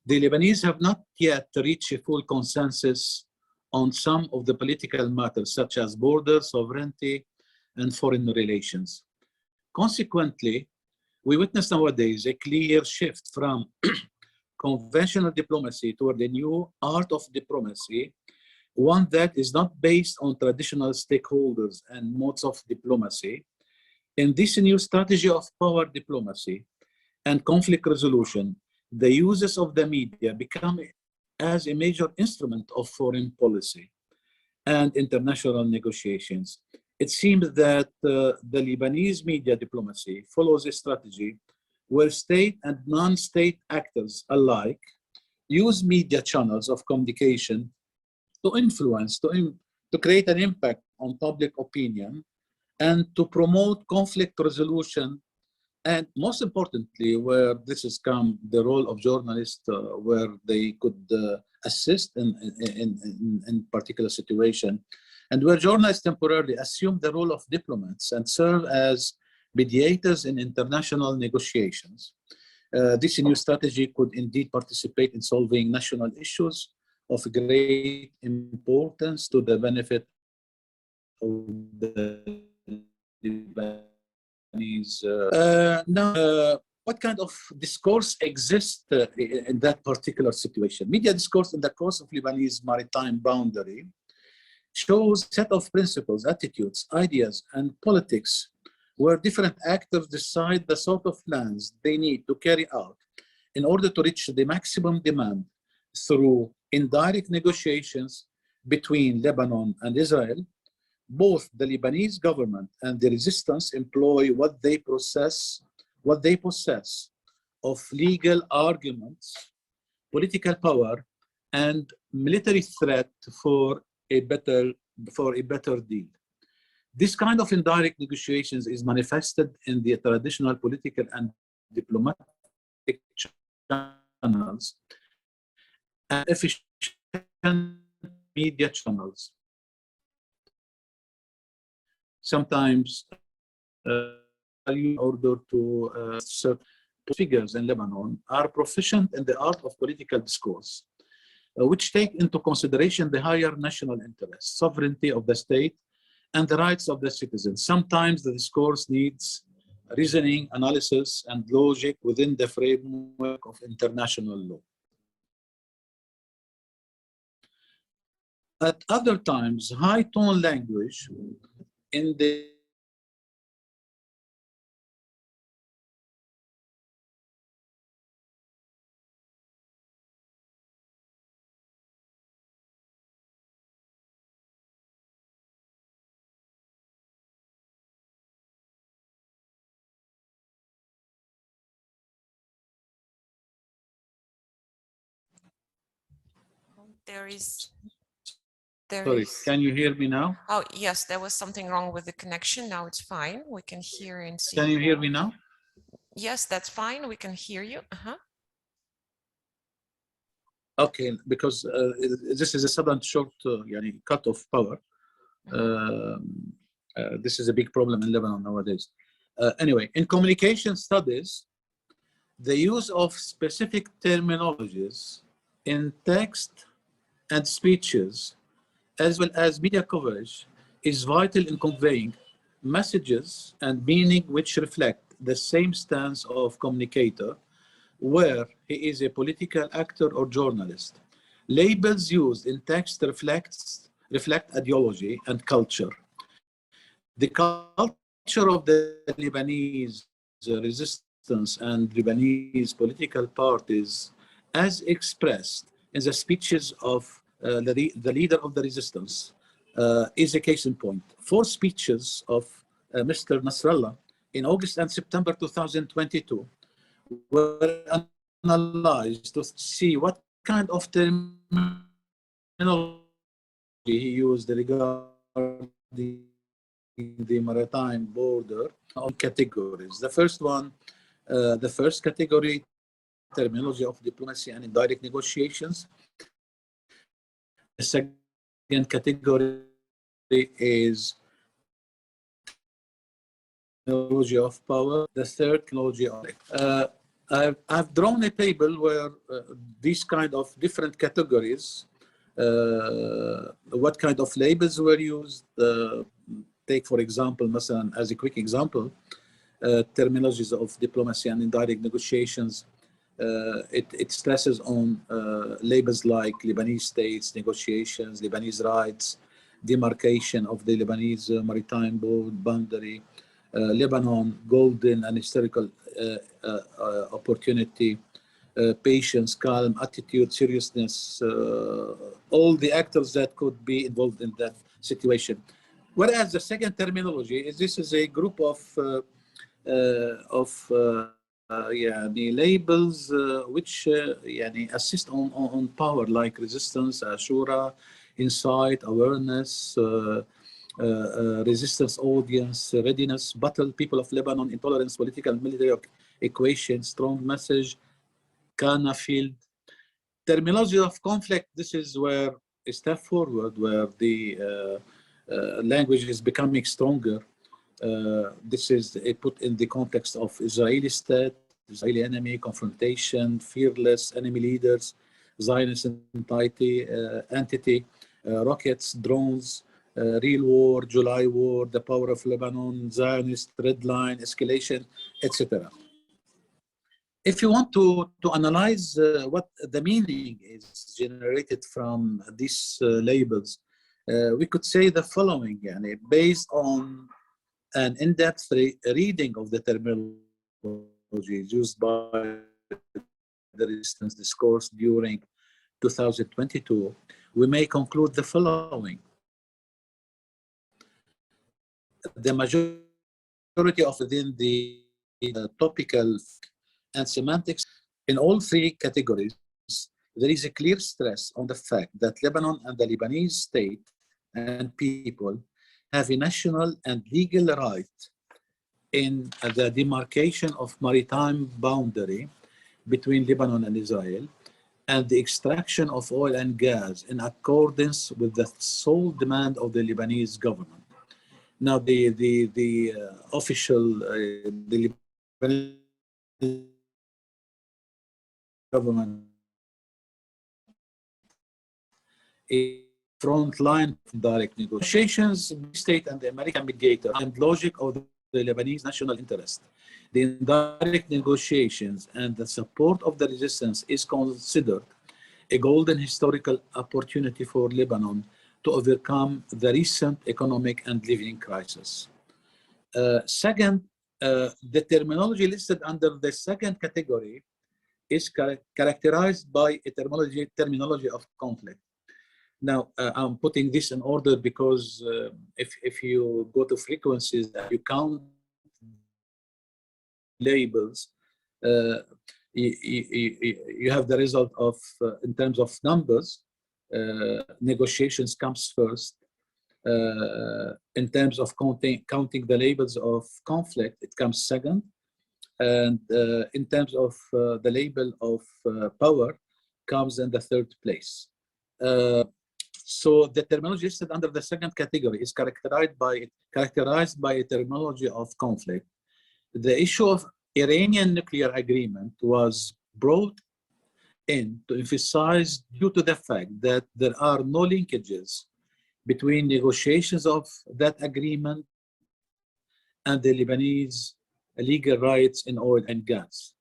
the Lebanese have not yet reached a full consensus on some of the political matters, such as borders, sovereignty, and foreign relations. Consequently, we witness nowadays a clear shift from conventional diplomacy toward a new art of diplomacy, one that is not based on traditional stakeholders and modes of diplomacy. In this new strategy of power diplomacy and conflict resolution, the uses of the media become as a major instrument of foreign policy and international negotiations. It seems that the Lebanese media diplomacy follows a strategy where state and non-state actors alike use media channels of communication to influence, to create an impact on public opinion and to promote conflict resolution. And most importantly, where this has come, the role of journalists, where they could assist in particular situation, and where journalists temporarily assume the role of diplomats and serve as mediators in international negotiations. This new strategy could indeed participate in solving national issues of great importance to the benefit of the Lebanese. Now, what kind of discourse exists in that particular situation? Media discourse in the course of Lebanese maritime boundary shows a set of principles, attitudes, ideas, and politics where different actors decide the sort of plans they need to carry out in order to reach the maximum demand through indirect negotiations between Lebanon and Israel. Both the Lebanese government and the resistance employ what they possess of legal arguments, political power, and military threat for a better deal. This kind of indirect negotiations is manifested in the traditional political and diplomatic channels and efficient media channels. Sometimes in order to certain figures in Lebanon are proficient in the art of political discourse, which take into consideration the higher national interests, sovereignty of the state, and the rights of the citizens. Sometimes the discourse needs reasoning, analysis, and logic within the framework of international law. At other times, high-tone language in the Sorry, can you hear me now? Oh, yes, there was something wrong with the connection. Now it's fine. We can hear and see. Can you hear me now? Yes, that's fine. We can hear you. Okay, because this is a sudden short cut of power. This is a big problem in Lebanon nowadays. Anyway, in communication studies, the use of specific terminologies in text and speeches, as well as media coverage, is vital in conveying messages and meaning which reflect the same stance of communicator, where he is a political actor or journalist. Labels used in text reflect ideology and culture. The culture of the Lebanese resistance and Lebanese political parties, as expressed in the speeches of the leader of the resistance, is a case in point. 4 speeches of Mr. Nasrallah in August and September 2022 were analyzed to see what kind of terminology he used regarding the maritime border on categories. The first one, the first category, terminology of diplomacy and indirect negotiations. The second category is technology of power. The third, technology of I've drawn a table where these kind of different categories, what kind of labels were used. Take, for example, as a quick example, terminologies of diplomacy and indirect negotiations. It stresses on labels like Lebanese states, negotiations, Lebanese rights, demarcation of the Lebanese maritime boundary, Lebanon, golden and historical opportunity, patience, calm, attitude, seriousness, all the actors that could be involved in that situation. Whereas the second terminology is this is a group of the labels which assist on power, like resistance, shura, insight, awareness, resistance, audience, readiness, battle, people of Lebanon, intolerance, political and military equation, strong message, Kana field. Terminology of conflict, this is where a step forward, where the language is becoming stronger. This is put in the context of Israeli state, Israeli enemy, confrontation, fearless enemy leaders, Zionist entity, rockets, drones, real war, July war, the power of Lebanon, Zionist, red line, escalation, etc. If you want to analyze what the meaning is generated from these labels, we could say the following, based on an in-depth reading of the terminology used by the resistance discourse during 2022, we may conclude the following. The majority of within the topical and semantics in all three categories, there is a clear stress on the fact that Lebanon and the Lebanese state and people have a national and legal right in the demarcation of maritime boundary between Lebanon and Israel, and the extraction of oil and gas in accordance with the sole demand of the Lebanese government. Now, the official, the Lebanese government a front line direct negotiations, state and the American mediator, and logic of the Lebanese national interest. The indirect negotiations and the support of the resistance is considered a golden historical opportunity for Lebanon to overcome the recent economic and living crisis. Second, the terminology listed under the second category is characterized by a terminology of conflict. Now, I'm putting this in order because if you go to frequencies and you count labels, you have the result of, in terms of numbers, negotiations comes first. In terms of counting the labels of conflict, it comes second. And in terms of the label of power, comes in the third place. So the terminology listed under the second category is characterized by a terminology of conflict. The issue of Iranian nuclear agreement was brought in to emphasize due to the fact that there are no linkages between negotiations of that agreement and the Lebanese legal rights in oil and gas.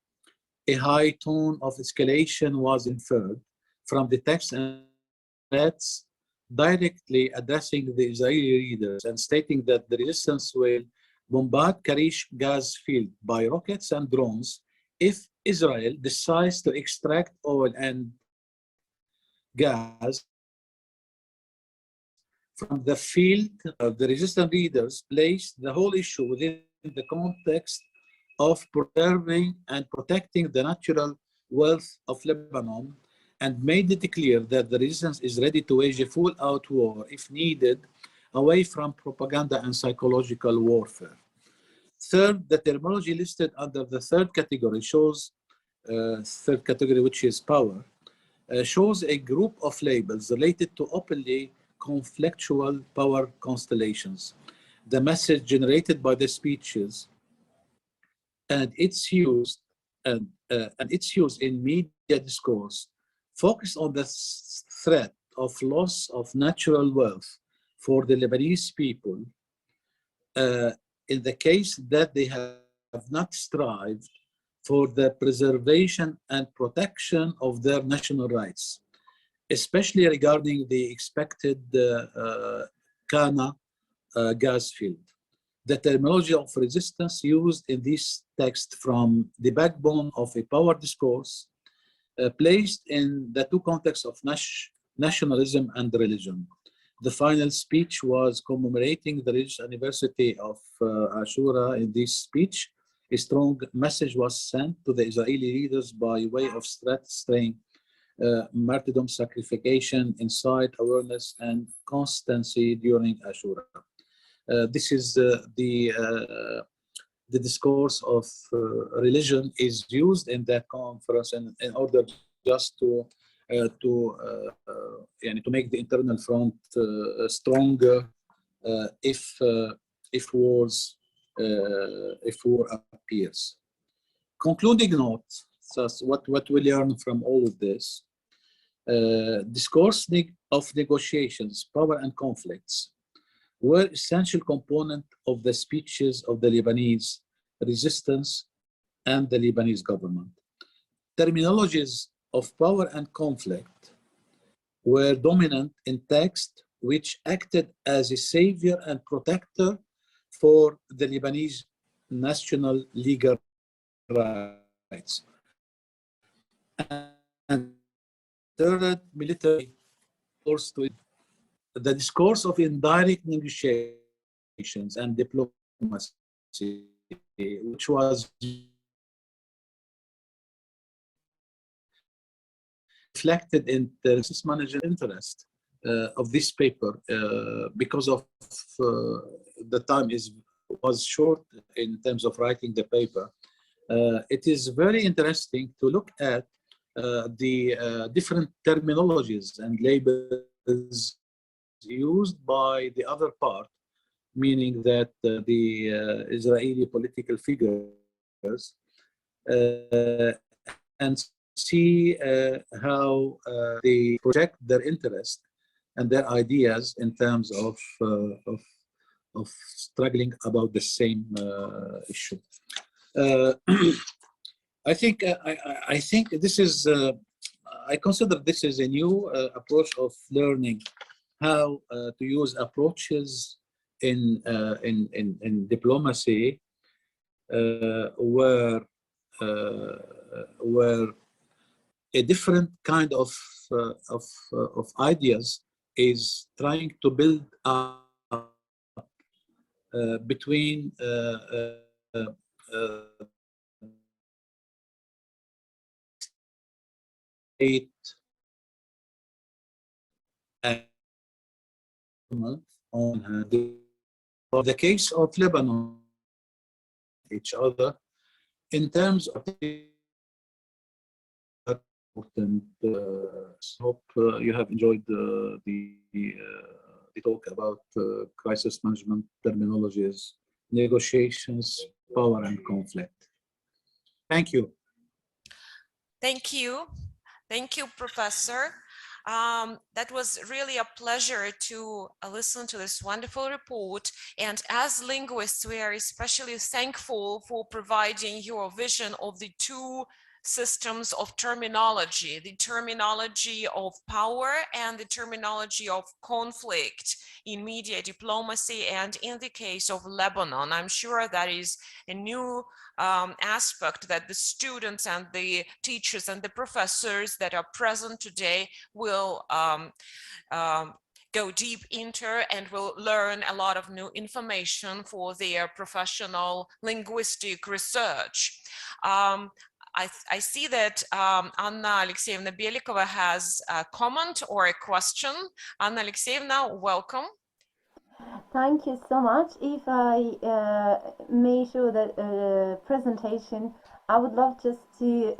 A high tone of escalation was inferred from the text and threats directly addressing the Israeli leaders and stating that the resistance will bombard Karish gas field by rockets and drones if Israel decides to extract oil and gas from the field. The resistance leaders placed the whole issue within the context of preserving and protecting the natural wealth of Lebanon, and made it clear that the resistance is ready to wage a full-out war if needed, away from propaganda and psychological warfare. Third, the terminology listed under the third category shows, which is power, shows a group of labels related to openly conflictual power constellations. The message generated by the speeches and its use in media discourse focus on the threat of loss of natural wealth for the Lebanese people in the case that they have not strived for the preservation and protection of their national rights, especially regarding the expected Kana gas field. The terminology of resistance used in this text from the backbone of a power discourse placed in the two contexts of nationalism and religion. The final speech was commemorating the religious anniversary of Ashura. In this speech, a strong message was sent to the Israeli leaders by way of straying martyrdom, sacrification, insight, awareness, and constancy during Ashura. This is the discourse of religion is used in that conference in order just to make the internal front stronger if war appears. Concluding note: so what we learn from all of this. Discourse of negotiations, power and conflicts were essential component of the speeches of the Lebanese resistance and the Lebanese government. terminologies of power and conflict were dominant in text, which acted as a savior and protector for the Lebanese national legal rights. And third, military force to the discourse of indirect negotiations and diplomacy, which was reflected in the business manager's interest of this paper because of the time was short in terms of writing the paper. It is very interesting to look at the different terminologies and labels used by the other part, meaning that the Israeli political figures, and see how they project their interest and their ideas in terms of struggling about the same issue. I think this is I consider this is a new approach of learning how to use approaches in diplomacy where a different kind of ideas is trying to build up between state and on for the case of Lebanon, each other in terms of important. Hope you have enjoyed the talk about crisis management terminologies, negotiations, power, and conflict. Thank you. Thank you. Thank you, Professor. That was really a pleasure to listen to this wonderful report. And as linguists, we are especially thankful for providing your vision of the two systems of terminology, the terminology of power and the terminology of conflict in media diplomacy and in the case of Lebanon. I'm sure that is a new aspect that the students and the teachers and the professors that are present today will go deep into and will learn a lot of new information for their professional linguistic research. I see that Anna Alexeyevna Belikova has a comment or a question. Anna Alexeyevna, welcome. Thank you so much. If I may show the presentation, I would love just to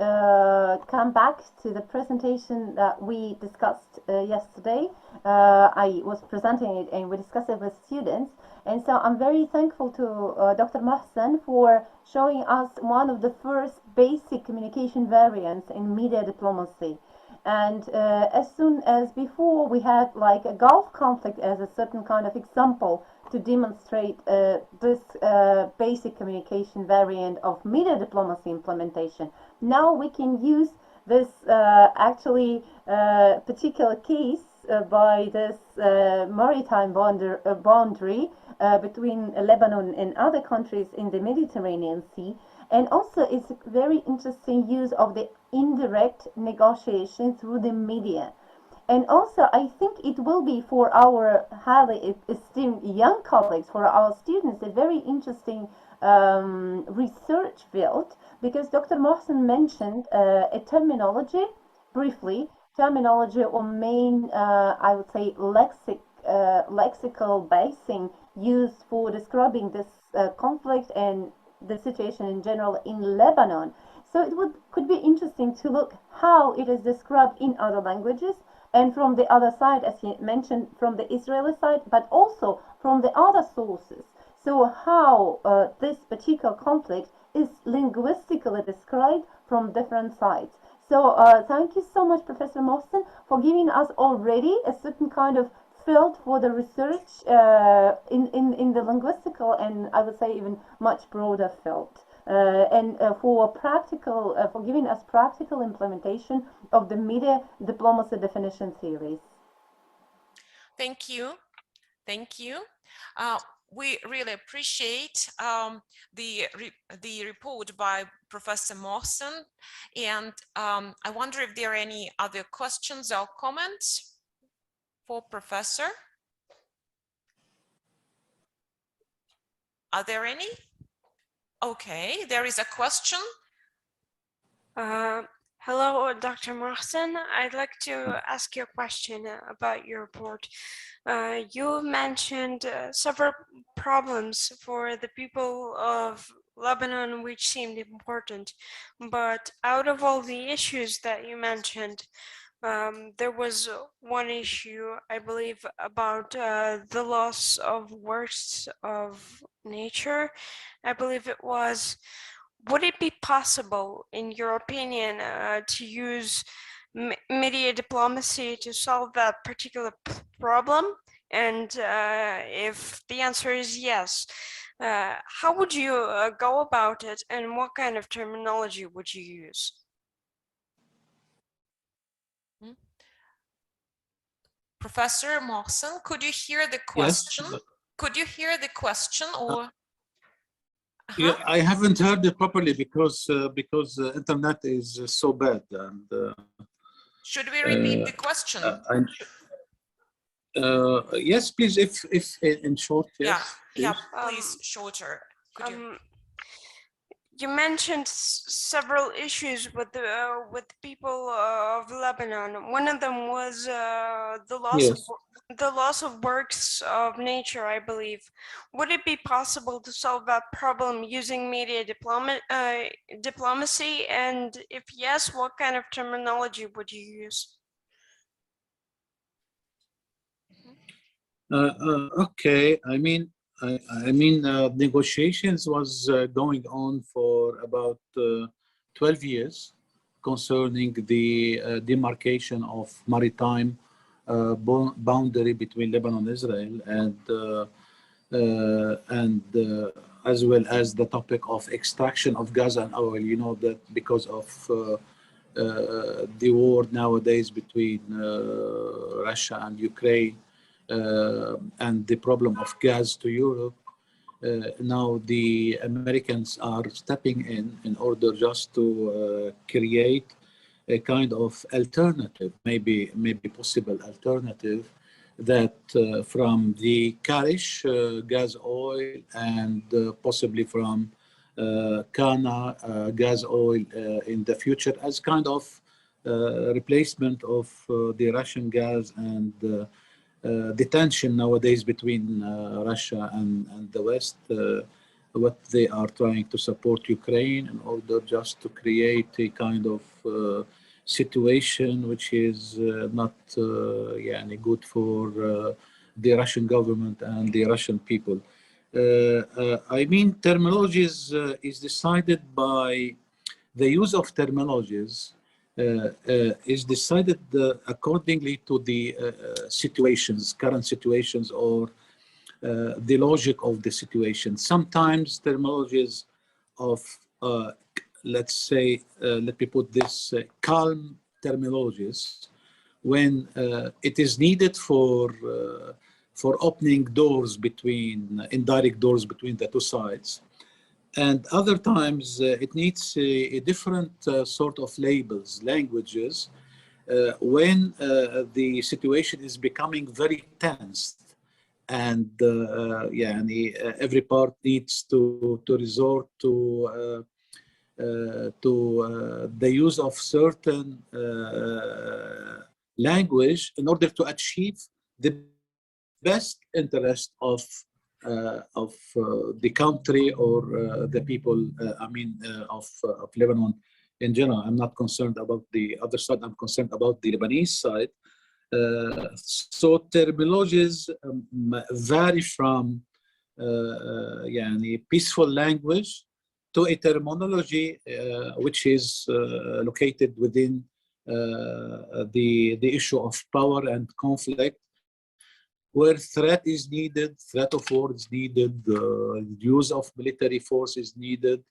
come back to the presentation that we discussed yesterday. I was presenting it and we discussed it with students. And so I'm very thankful to Dr. Mohsen for showing us one of the first basic communication variants in media diplomacy. And as soon as before we had like a Gulf conflict as a certain kind of example to demonstrate this basic communication variant of media diplomacy implementation. Now we can use this actually particular case by this maritime boundary between Lebanon and other countries in the Mediterranean Sea. And also it's a very interesting use of the indirect negotiation through the media. And also I think it will be for our highly esteemed young colleagues, for our students, a very interesting research field, because Dr. Mohsen mentioned a terminology, briefly, terminology or main, I would say, lexical basing used for describing this conflict and the situation in general in Lebanon. So it could be interesting to look how it is described in other languages, and from the other side, as you mentioned, from the Israeli side, but also from the other sources. So how this particular conflict is linguistically described from different sides. So thank you so much, Professor Mohsen, for giving us already a certain kind of field for the research in the linguistical and I would say even much broader field. and for practical, for giving us practical implementation of the media diplomacy definition series. Thank you. Thank you. We really appreciate the report by Professor Mohsen, and I wonder if there are any other questions or comments for Professor. Are there any? Okay, there is a question. Hello, Dr. Mohsen. I'd like to ask you a question about your report. You mentioned several problems for the people of Lebanon which seemed important, but out of all the issues that you mentioned, there was one issue, I believe, about the loss of works of nature. I believe it was. Would it be possible, in your opinion, to use media diplomacy to solve that particular problem? And if the answer is yes, how would you go about it, and what kind of terminology would you use? Professor Mohsen, could you hear the question? Yes. Could you hear the question, or? Yeah, I haven't heard it properly because internet is so bad. And should we repeat the question? Yes, please. If in short, yes. Yeah, please, shorter. Could you? You mentioned several issues with the people of Lebanon. One of them was the loss of works of nature, I believe. Would it be possible to solve that problem using media diplomacy? And if yes, what kind of terminology would you use? Okay, I mean, negotiations was going on for about 12 years concerning the demarcation of maritime boundary between Lebanon and Israel, and as well as the topic of extraction of gas and oil. You know that because of the war nowadays between Russia and Ukraine, and the problem of gas to Europe, now the Americans are stepping in order just to create a kind of alternative, maybe possible alternative, that from the Karish gas oil and possibly from Kana gas oil in the future as kind of replacement of the Russian gas and the tension nowadays between Russia and the West, what they are trying to support Ukraine in order just to create a kind of situation which is not good for the Russian government and the Russian people. I mean, terminologies is decided by the use of terminologies is decided accordingly to the situations, current situations, or the logic of the situation. Sometimes terminologies of, let's say, let me put this, calm terminologies, when it is needed for opening doors between, indirect doors between the two sides. And other times it needs a different sort of labels, languages, when the situation is becoming very tense, and every part needs to resort to the use of certain language in order to achieve the best interest of the country or the people, of Lebanon in general. I'm not concerned about the other side, I'm concerned about the Lebanese side. So terminologies vary from peaceful language to a terminology which is located within the issue of power and conflict, where threat is needed, threat of war is needed, use of military force is needed,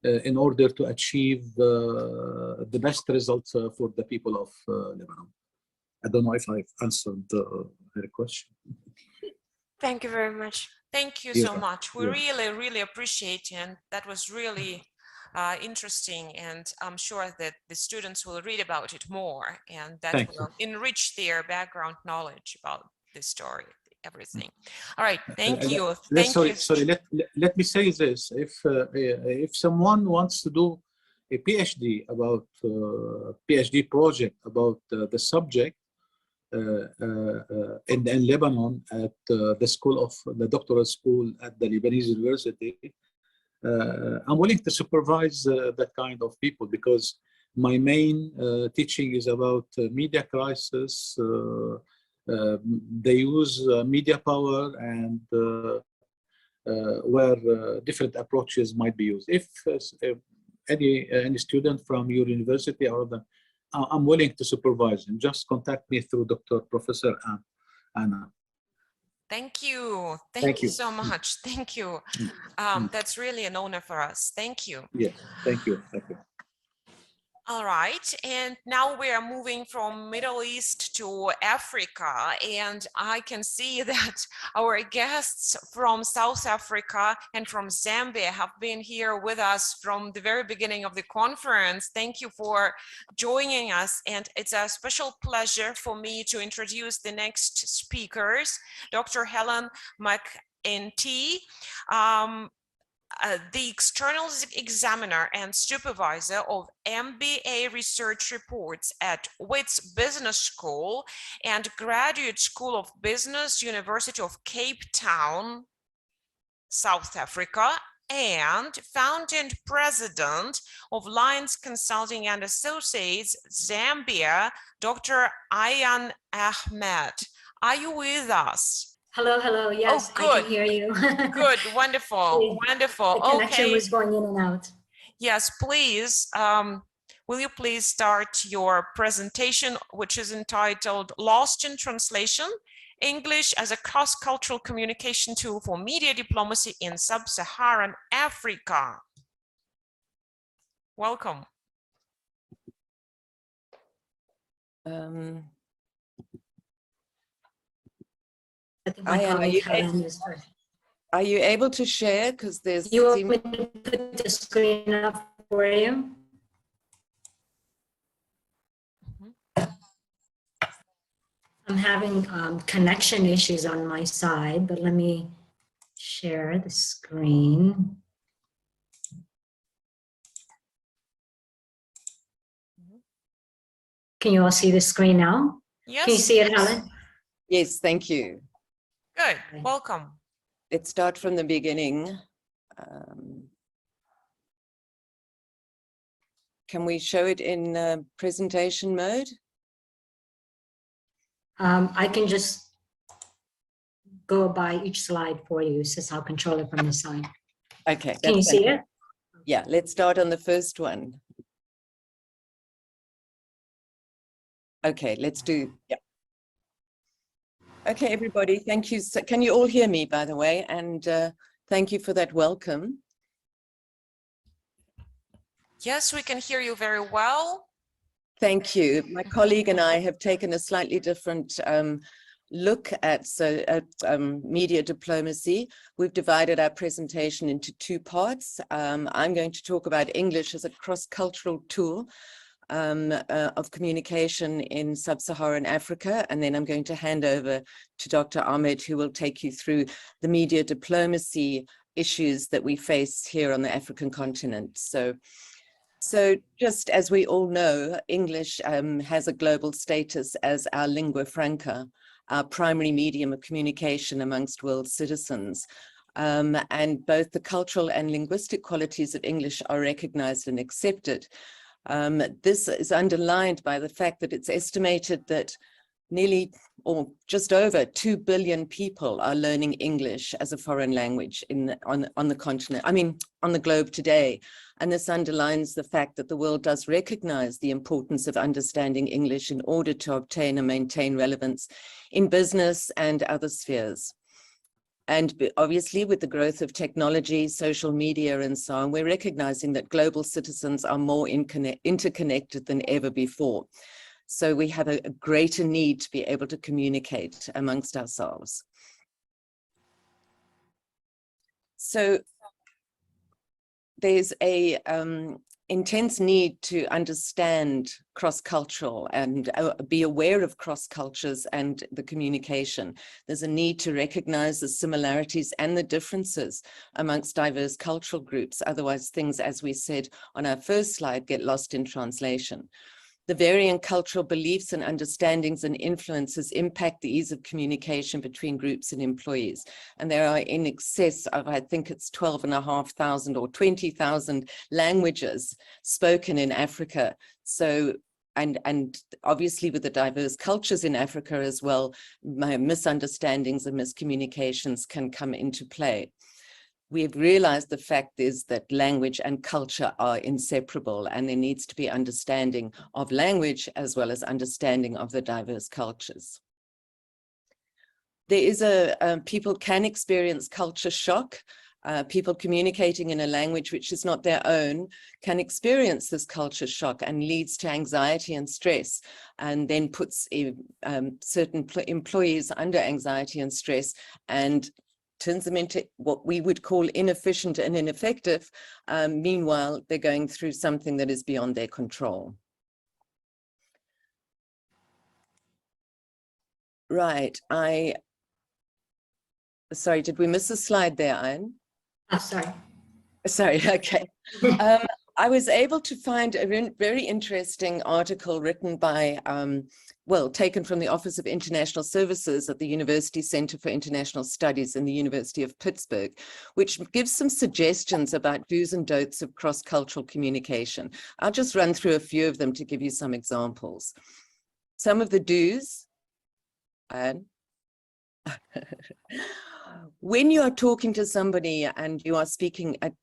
in order to achieve the best results for the people of Lebanon. I don't know if I've answered her question. Thank you very much. Thank you so much. We really appreciate it, and that was really interesting, and I'm sure that the students will read about it more, and that will enrich their background knowledge about the story, everything. All right, thank you. Sorry, let me say this. If someone wants to do a PhD about PhD project about the subject in Lebanon at the doctoral school at the Lebanese University, I'm willing to supervise that kind of people, because my main teaching is about media crisis. They use media power, and where different approaches might be used. If any student from your university or other, I'm willing to supervise them. Just contact me through Professor Anna. Thank you. Thank you so much. Thank you. That's really an honor for us. Thank you. Yeah, thank you. Thank you. All right, and now we are moving from Middle East to Africa, and I can see that our guests from South Africa and from Zambia have been here with us from the very beginning of the conference. Thank you for joining us, and it's a special pleasure for me to introduce the next speakers, Dr. Helen McEntee, the external examiner and supervisor of MBA research reports at Wits Business School and Graduate School of Business, University of Cape Town, South Africa, and founding president of Lions Consulting and Associates, Zambia, Dr. Ayan Ahmed. Are you with us? Hello, yes, oh, good. I can hear you. Good, wonderful, wonderful. The connection was going in and out. Yes, please. Will you please start your presentation, which is entitled Lost in Translation, English as a Cross-Cultural Communication Tool for Media Diplomacy in Sub-Saharan Africa. Welcome. Are you able to share? Because there's. You want me to put the screen up for you? I'm having connection issues on my side, but let me share the screen. Can you all see the screen now? Yes. Can you see it, Helen? Yes, thank you. Good, welcome. Let's start from the beginning. Can we show it in presentation mode? I can just go by each slide for you, since I'll control it from the side. Okay. Can you see it? Yeah, let's start on the first one. Okay, let's do, yeah. Okay, everybody, thank you. So, can you all hear me, by the way? And thank you for that welcome. Yes, we can hear you very well. Thank you. My colleague and I have taken a slightly different look at media diplomacy. We've divided our presentation into two parts. I'm going to talk about English as a cross-cultural tool of communication in sub-Saharan Africa, and then I'm going to hand over to Dr. Ahmed, who will take you through the media diplomacy issues that we face here on the African continent. So just as we all know, English has a global status as our lingua franca, our primary medium of communication amongst world citizens. And both the cultural and linguistic qualities of English are recognized and accepted. This is underlined by the fact that it's estimated that nearly or just over 2 billion people are learning English as a foreign language on the continent, on the globe today. And this underlines the fact that the world does recognize the importance of understanding English in order to obtain and maintain relevance in business and other spheres. And obviously, with the growth of technology, social media, and so on, we're recognizing that global citizens are more interconnected than ever before. So we have a greater need to be able to communicate amongst ourselves. So there's a intense need to understand cross-cultural and be aware of cross-cultures and the communication. There's a need to recognize the similarities and the differences amongst diverse cultural groups. Otherwise, things, as we said on our first slide, get lost in translation. The varying cultural beliefs and understandings and influences impact the ease of communication between groups and employees. And there are in excess of, I think it's 12,500 or 20,000 languages spoken in Africa. So, and obviously with the diverse cultures in Africa as well, misunderstandings and miscommunications can come into play. We've realized the fact is that language and culture are inseparable, and there needs to be understanding of language as well as understanding of the diverse cultures. There is people can experience culture shock. People communicating in a language which is not their own can experience this culture shock and leads to anxiety and stress, and then puts certain employees under anxiety and stress and turns them into what we would call inefficient and ineffective. Meanwhile, they're going through something that is beyond their control. Right, sorry, did we miss a slide there, Anne? Oh, sorry. Sorry, okay. I was able to find a very interesting article written by, taken from the Office of International Services at the University Center for International Studies in the University of Pittsburgh, which gives some suggestions about do's and don'ts of cross-cultural communication. I'll just run through a few of them to give you some examples. Some of the do's, and when you are talking to somebody and you are speaking at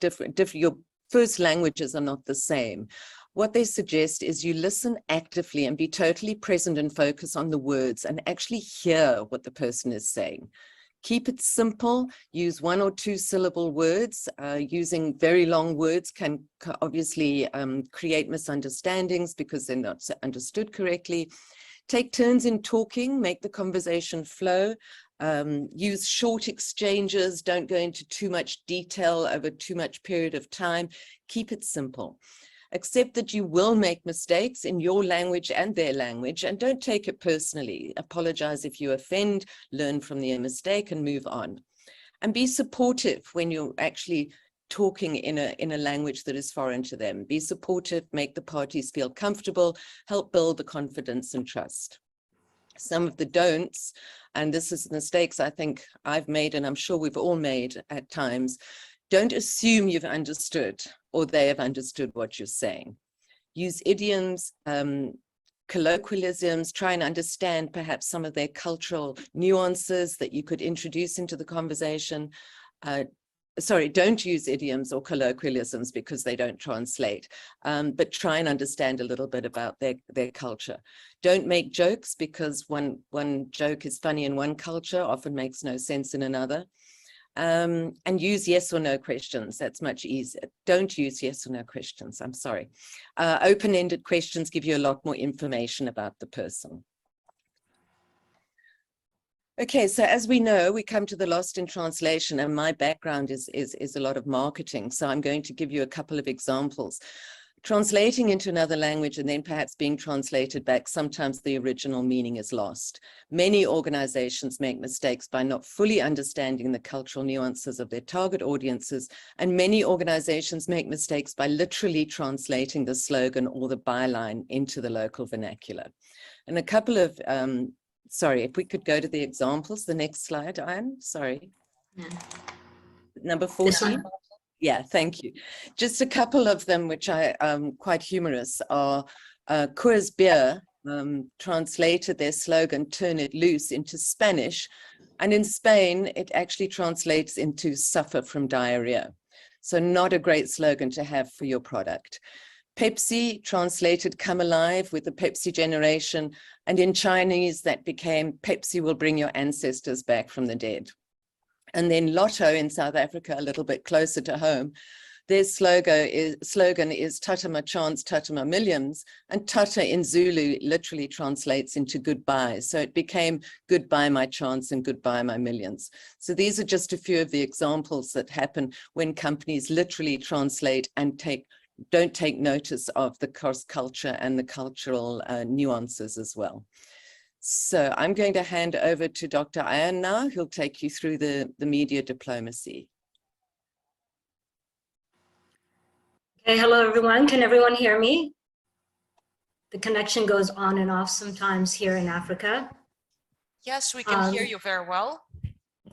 your first languages are not the same, what they suggest is you listen actively and be totally present and focus on the words and actually hear what the person is saying. Keep it simple, use 1 or 2 syllable words. Using very long words can obviously create misunderstandings because they're not understood correctly. Take turns in talking, make the conversation flow. Use short exchanges, don't go into too much detail over too much period of time. Keep it simple. Accept that you will make mistakes in your language and their language, and don't take it personally. Apologize if you offend, learn from the mistake and move on. And be supportive when you're actually talking in a language that is foreign to them. Be supportive, make the parties feel comfortable, help build the confidence and trust. Some of the don'ts, and this is mistakes I think I've made and I'm sure we've all made at times, don't assume you've understood or they have understood what you're saying. Use idioms, colloquialisms, try and understand perhaps some of their cultural nuances that you could introduce into the conversation. Sorry, don't use idioms or colloquialisms because they don't translate, but try and understand a little bit about their culture. Don't make jokes because one joke is funny in one culture, often makes no sense in another. And use yes or no questions. That's much easier. Don't use yes or no questions. I'm sorry. Open-ended questions give you a lot more information about the person. Okay, so as we know, we come to the lost in translation, and my background is a lot of marketing. So I'm going to give you a couple of examples. Translating into another language and then perhaps being translated back, sometimes the original meaning is lost. Many organizations make mistakes by not fully understanding the cultural nuances of their target audiences, and many organizations make mistakes by literally translating the slogan or the byline into the local vernacular. And a couple of sorry, if we could go to the examples, the next slide, Anne, sorry. Yeah. Number 14. Yeah, thank you. Just a couple of them, which are quite humorous, are Coors Beer translated their slogan, "Turn it loose," into Spanish. And in Spain, it actually translates into "suffer from diarrhea." So not a great slogan to have for your product. Pepsi translated "Come alive" with the Pepsi generation, and in Chinese that became "Pepsi will bring your ancestors back from the dead." And then Lotto in South Africa, a little bit closer to home, their slogan is Tata ma chance, Tata ma millions, and Tata in Zulu literally translates into goodbye. So it became goodbye my chance and goodbye my millions. So these are just a few of the examples that happen when companies literally translate and don't take notice of the cross-culture and the cultural nuances as well. So I'm going to hand over to Dr. Ayan now, who'll take you through the media diplomacy. Okay, hello everyone. Can everyone hear me? The connection goes on and off sometimes here in Africa. Yes, we can hear you very well.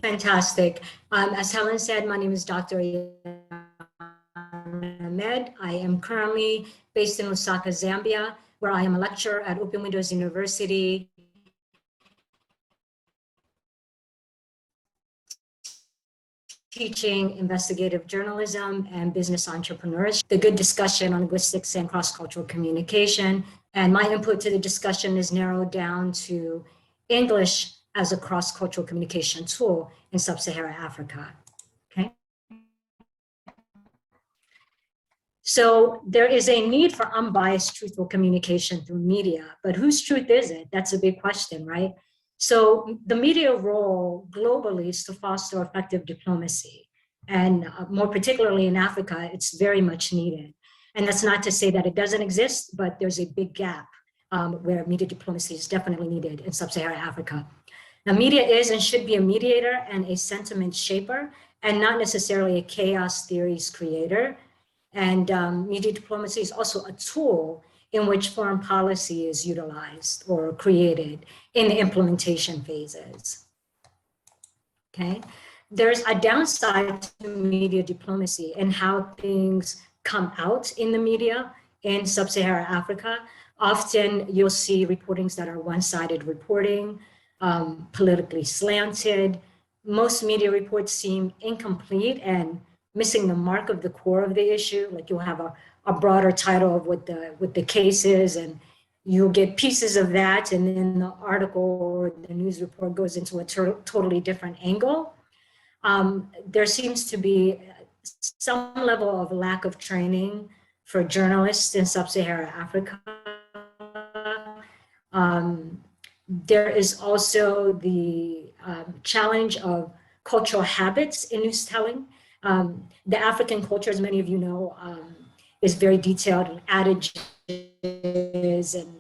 Fantastic. As Helen said, my name is Dr. Ahmed. I am currently based in Lusaka, Zambia, where I am a lecturer at Open Windows University. Teaching investigative journalism and business entrepreneurship, the good discussion on linguistics and cross-cultural communication. And my input to the discussion is narrowed down to English as a cross-cultural communication tool in sub-Saharan Africa, okay? So there is a need for unbiased, truthful communication through media, but whose truth is it? That's a big question, right? So the media role globally is to foster effective diplomacy. And more particularly in Africa, it's very much needed. And that's not to say that it doesn't exist, but there's a big gap where media diplomacy is definitely needed in sub-Saharan Africa. Now, media is and should be a mediator and a sentiment shaper, and not necessarily a chaos theories creator. And media diplomacy is also a tool in which foreign policy is utilized or created in the implementation phases, okay? There's a downside to media diplomacy and how things come out in the media in sub-Saharan Africa. Often you'll see reportings that are one-sided reporting, politically slanted. Most media reports seem incomplete and missing the mark of the core of the issue. Like you'll have a broader title of what the case is, and you'll get pieces of that, and then the article or the news report goes into a totally different angle. There seems to be some level of lack of training for journalists in sub-Saharan Africa. There is also the challenge of cultural habits in news telling. The African culture, as many of you know, is very detailed in adages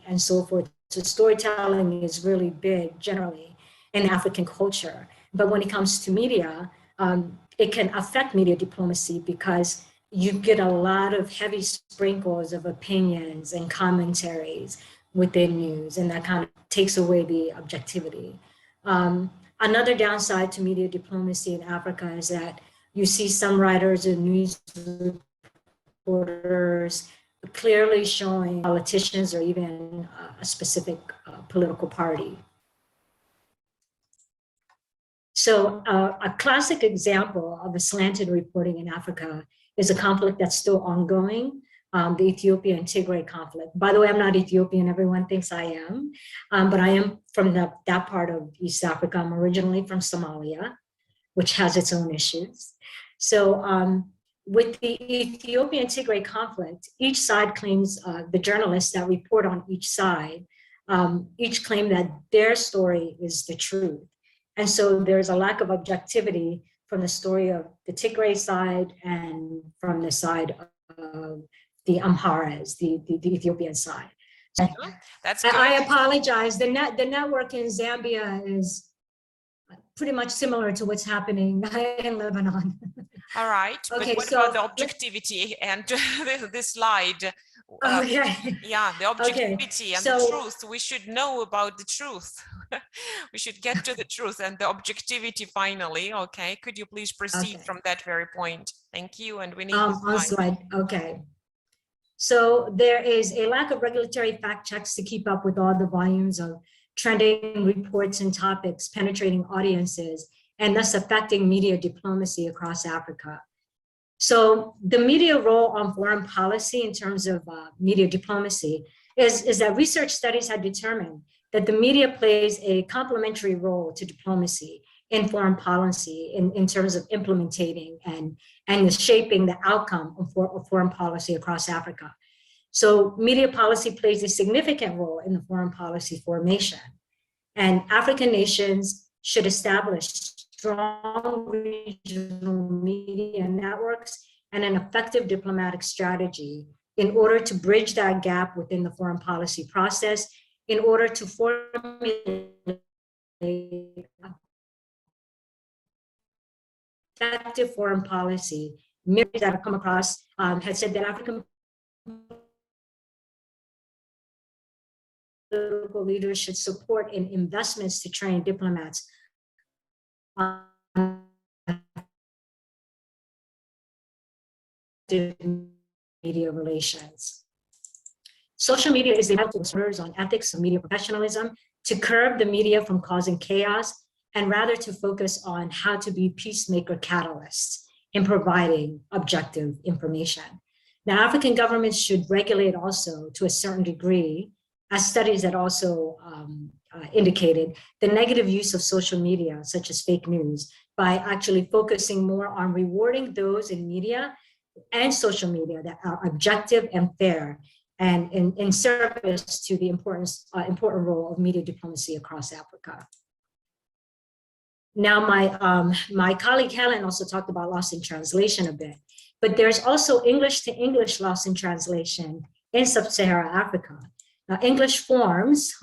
and so forth. So storytelling is really big generally in African culture. But when it comes to media, it can affect media diplomacy because you get a lot of heavy sprinkles of opinions and commentaries within news, and that kind of takes away the objectivity. Another downside to media diplomacy in Africa is that you see some writers and news reporters clearly showing politicians or even a specific political party. So a classic example of a slanted reporting in Africa is a conflict that's still ongoing, the Ethiopia and Tigray conflict. By the way, I'm not Ethiopian, everyone thinks I am, but I am from that part of East Africa. I'm originally from Somalia, which has its own issues. So with the Ethiopian Tigray conflict, each side claims, the journalists that report on each side, each claim that their story is the truth. And so there's a lack of objectivity from the story of the Tigray side and from the side of the Amharas, the Ethiopian side. So that's good. I apologize. The network in Zambia is pretty much similar to what's happening in Lebanon. All right. Okay, but what so about the objectivity and this slide? Okay. Yeah, the objectivity and the so, truth. We should know about the truth. We should get to the truth and the objectivity finally. Okay. Could you please proceed from that very point? Thank you. And we need on slide. Okay. So there is a lack of regulatory fact checks to keep up with all the volumes of trending reports and topics penetrating audiences and thus affecting media diplomacy across Africa. So the media role on foreign policy in terms of media diplomacy is that research studies have determined that the media plays a complementary role to diplomacy in foreign policy in terms of implementing and shaping the outcome of foreign policy across Africa. So media policy plays a significant role in the foreign policy formation. And African nations should establish strong regional media networks and an effective diplomatic strategy in order to bridge that gap within the foreign policy process, in order to formulate effective foreign policy. Mary that I've come across had said that African political leaders should support in investments to train diplomats on media relations. Social media is the disorders on ethics of media professionalism to curb the media from causing chaos and rather to focus on how to be peacemaker catalysts in providing objective information. Now, African governments should regulate also to a certain degree, as studies that also indicated, the negative use of social media, such as fake news, by actually focusing more on rewarding those in media and social media that are objective and fair, and in service to the important role of media diplomacy across Africa. Now, my colleague Helen also talked about loss in translation a bit, but there's also English to English loss in translation in sub-Saharan Africa. Now, English forms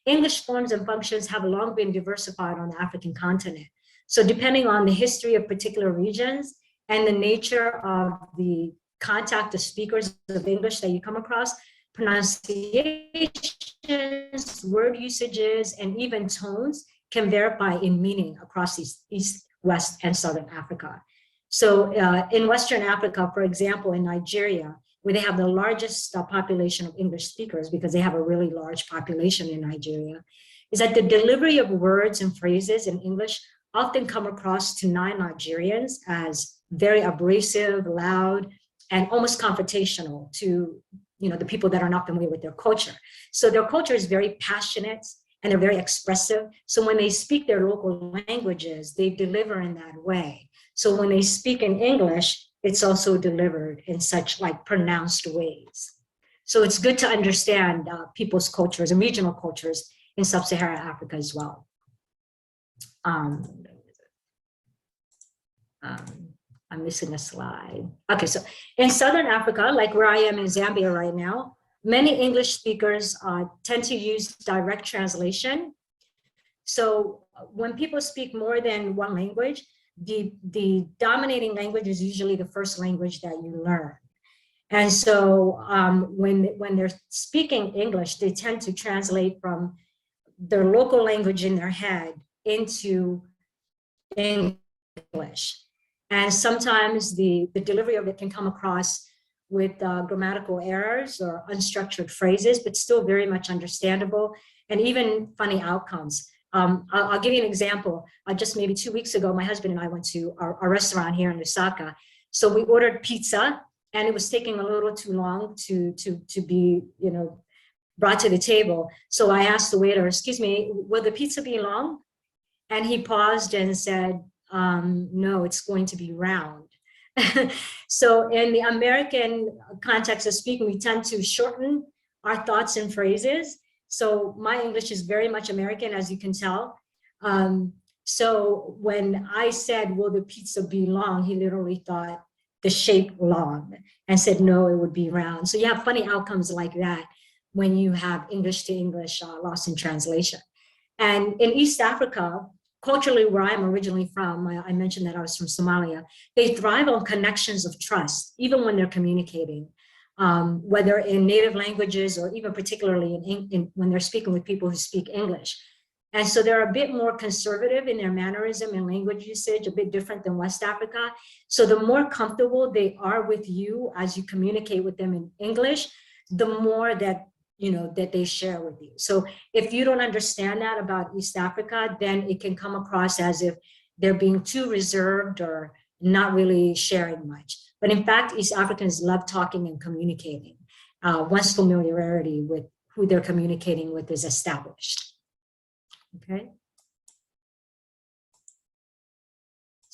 and functions have long been diversified on the African continent. So depending on the history of particular regions and the nature of the contact of speakers of English that you come across, pronunciations, word usages, and even tones can vary in meaning across East, West, and Southern Africa. So in Western Africa, for example, in Nigeria, where they have the largest population of English speakers, because they have a really large population in Nigeria, is that the delivery of words and phrases in English often come across to non-Nigerians as very abrasive, loud, and almost confrontational to the people that are not familiar with their culture. So their culture is very passionate and they're very expressive. So when they speak their local languages, they deliver in that way. So when they speak in English, it's also delivered in such pronounced ways. So it's good to understand people's cultures and regional cultures in sub-Saharan Africa as well. I'm missing a slide. Okay, so in Southern Africa, like where I am in Zambia right now, many English speakers tend to use direct translation. So when people speak more than one language, the dominating language is usually the first language that you learn. And so when they're speaking English, they tend to translate from their local language in their head into English. And sometimes the delivery of it can come across with grammatical errors or unstructured phrases, but still very much understandable and even funny outcomes. I'll give you an example. Just maybe 2 weeks ago, my husband and I went to our restaurant here in Lusaka. So we ordered pizza, and it was taking a little too long to be, brought to the table. So I asked the waiter, "Excuse me, will the pizza be long?" And he paused and said, "No, it's going to be round." So in the American context of speaking, we tend to shorten our thoughts and phrases. So my English is very much American, as you can tell. So when I said, "Will the pizza be long?" he literally thought the shape long and said, "No, it would be round." So you have funny outcomes like that when you have English to English loss in translation. And in East Africa, culturally, where I'm originally from, I mentioned that I was from Somalia, they thrive on connections of trust, even when they're communicating, whether in native languages or even particularly when they're speaking with people who speak English. And so they're a bit more conservative in their mannerism and language usage, a bit different than West Africa. So the more comfortable they are with you as you communicate with them in English, the more that that they share with you. So if you don't understand that about East Africa, then it can come across as if they're being too reserved or not really sharing much. But in fact, East Africans love talking and communicating once familiarity with who they're communicating with is established. Okay.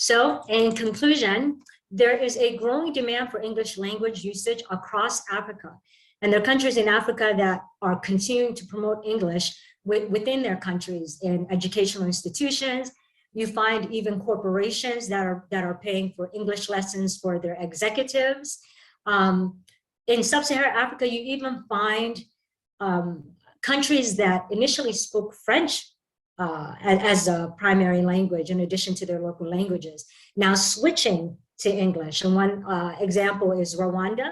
So in conclusion, there is a growing demand for English language usage across Africa. And there are countries in Africa that are continuing to promote English within their countries in educational institutions. You find even corporations that are paying for English lessons for their executives. In sub-Saharan Africa, you even find countries that initially spoke French as a primary language in addition to their local languages, now switching to English. And one example is Rwanda,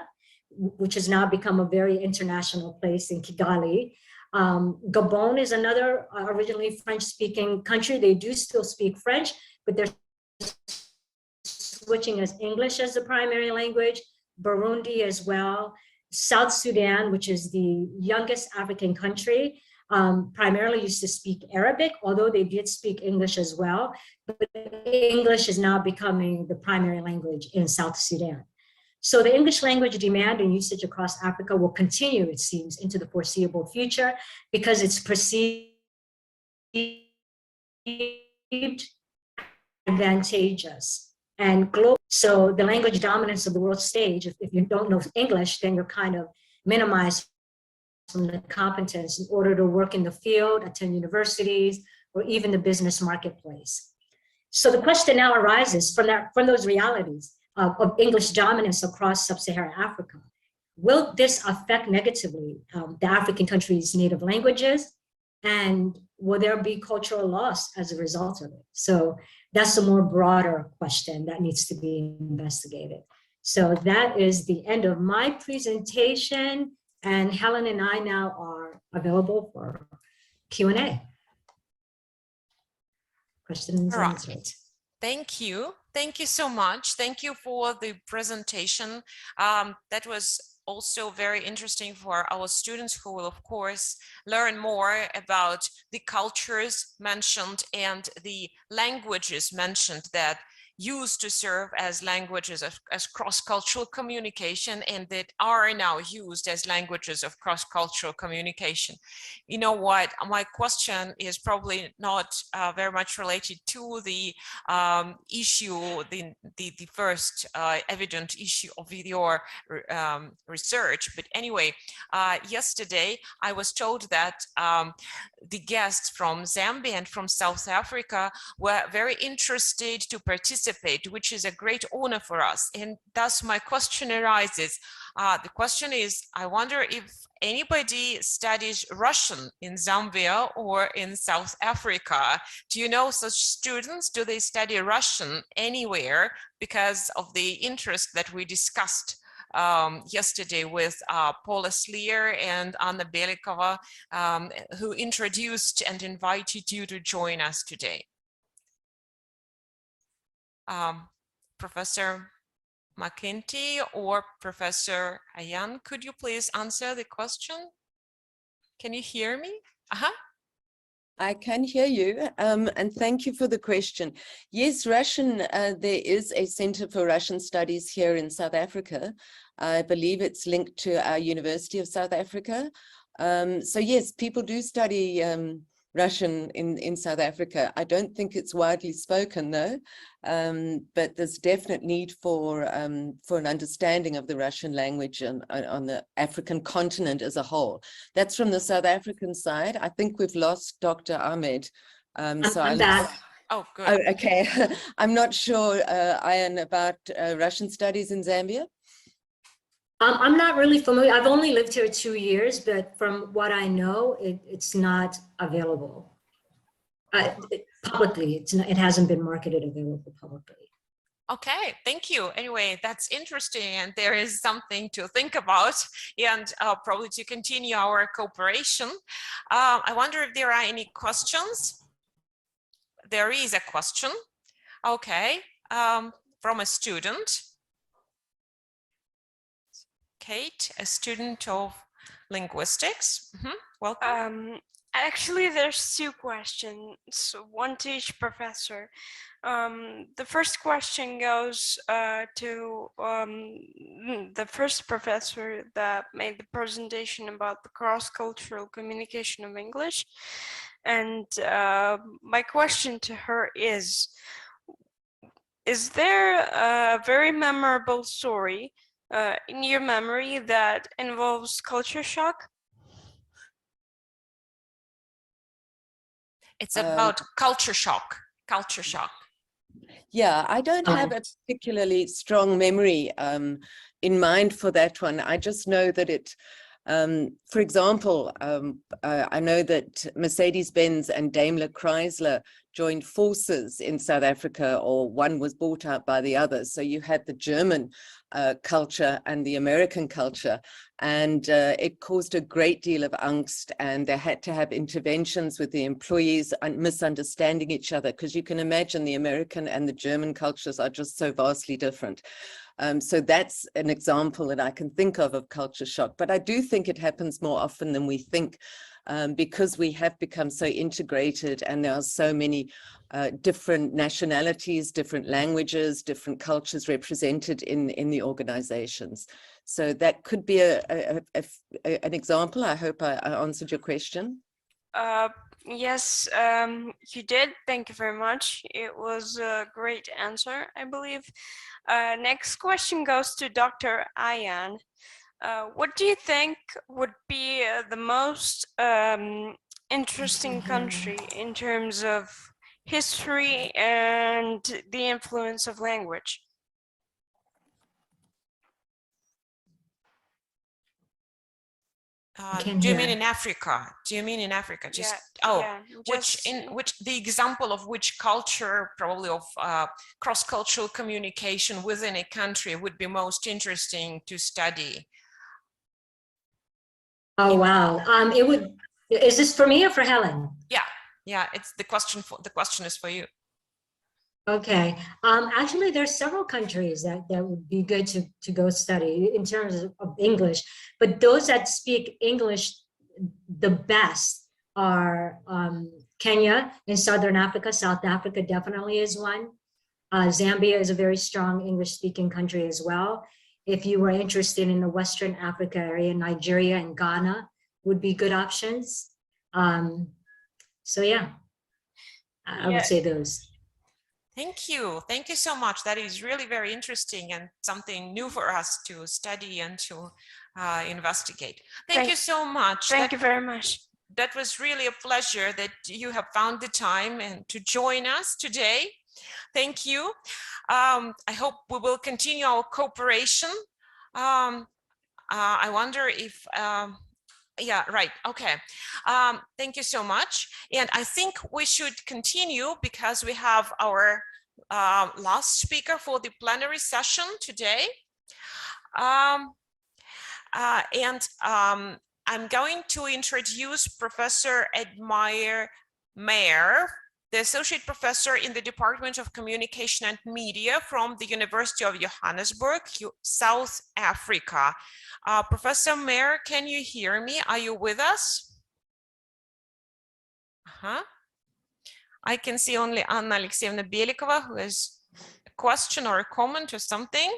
which has now become a very international place in Kigali. Gabon is another originally French-speaking country. They do still speak French, but they're switching as English as the primary language. Burundi as well. South Sudan, which is the youngest African country, primarily used to speak Arabic, although they did speak English as well. But English is now becoming the primary language in South Sudan. So the English language demand and usage across Africa will continue, it seems, into the foreseeable future because it's perceived advantageous and global. So the language dominance of the world stage, if you don't know English, then you're kind of minimized from the competence in order to work in the field, attend universities, or even the business marketplace. So the question now arises from those realities of English dominance across sub-Saharan Africa. Will this affect negatively the African countries' native languages? And will there be cultural loss as a result of it? So that's a more broader question that needs to be investigated. So that is the end of my presentation. And Helen and I now are available for Q&A. Questions and answers. Thank you. Thank you so much. Thank you for the presentation. That was also very interesting for our students who will, of course, learn more about the cultures mentioned and the languages mentioned that used to serve as languages as cross-cultural communication and that are now used as languages of cross-cultural communication. You know what, my question is probably not very much related to the issue, the first evident issue of your research, but anyway, yesterday I was told that the guests from Zambia and from South Africa were very interested to participate, which is a great honor for us. And thus my question arises. The question is, I wonder if anybody studies Russian in Zambia or in South Africa. Do you know such students? Do they study Russian anywhere because of the interest that we discussed yesterday with Paula Sleer and Anna Belikova, who introduced and invited you to join us today? Professor McKenty or Professor Ayan, could you please answer the question? Can you hear me? I can hear you, and thank you for the question. Yes, Russian, there is a Center for Russian Studies here in South Africa. I believe it's linked to our University of South Africa. So yes, people do study Russian in South Africa. I don't think it's widely spoken though, but there's definite need for an understanding of the Russian language on the African continent as a whole. That's from the South African side. I think we've lost Dr. Ahmed. So I'm back. Oh, good. Oh, okay. I'm not sure, Ayan, about Russian studies in Zambia. I'm not really familiar. I've only lived here 2 years, but from what I know, it's not available publicly. It hasn't been marketed available publicly. Okay, thank you. Anyway, that's interesting, and there is something to think about and probably to continue our cooperation. I wonder if there are any questions. There is a question. Okay, from a student. Kate, a student of linguistics. Welcome. Actually, there's two questions, one to each professor. The first question goes to the first professor that made the presentation about the cross-cultural communication of English. And my question to her is, Is there a very memorable story in your memory that involves culture shock? It's about culture shock. Culture shock. Yeah, I don't have a particularly strong memory in mind for that one. I just know that it, for example, I know that Mercedes-Benz and Daimler Chrysler joined forces in South Africa, or one was bought out by the other. So you had the German culture and the American culture, and it caused a great deal of angst, and they had to have interventions with the employees and misunderstanding each other, because you can imagine the American and the German cultures are just so vastly different. So that's an example that I can think of culture shock, but I do think it happens more often than we think, because we have become so integrated, and there are so many different nationalities, different languages, different cultures represented in the organizations. So that could be an example. I hope I answered your question. Yes, you did. Thank you very much. It was a great answer, I believe. Next question goes to Dr. Ayan. What do you think would be the most interesting country in terms of history and the influence of language? Do you mean in Africa? Do you mean in Africa? Just which the example of which culture, probably of cross-cultural communication within a country, would be most interesting to study? Oh wow! It would. Is this for me or for Helen? Yeah. It's the question. The question is for you. Okay. Actually, there's several countries that would be good to go study in terms of English, but those that speak English the best are Kenya in Southern Africa. South Africa definitely is one. Zambia is a very strong English-speaking country as well. If you were interested in the Western Africa area, Nigeria and Ghana would be good options. So yeah, I would say those. Thank you. Thank you so much. That is really very interesting and something new for us to study and to investigate. Thank you so much. Thank you very much. That was really a pleasure that you have found the time and to join us today. Thank you. I hope we will continue our cooperation. I wonder if yeah, right. Okay. Thank you so much. And I think we should continue because we have our last speaker for the plenary session today. I'm going to introduce Professor Edmire Mayer, the Associate Professor in the Department of Communication and Media from the University of Johannesburg, South Africa. Professor Mayer, can you hear me? Are you with us? I can see only Anna Alexeyevna Belikova, who has a question or a comment or something.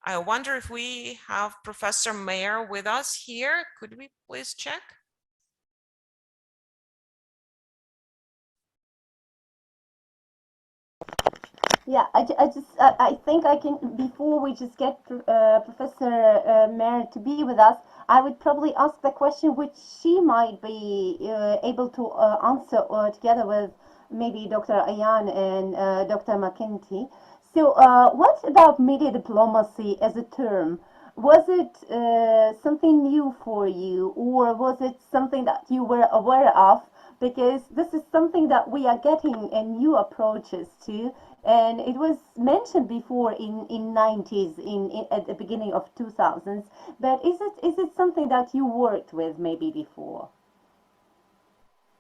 I wonder if we have Professor Mayer with us here. Could we please check? Yeah, I think I can, before we just get Professor Mayer to be with us, I would probably ask the question which she might be able to answer together with maybe Dr. Ayan and Dr. McKenty. So what about media diplomacy as a term? Was it something new for you, or was it something that you were aware of? Because this is something that we are getting new approaches to. And it was mentioned before in 90s, at the beginning of 2000s. But is it something that you worked with maybe before?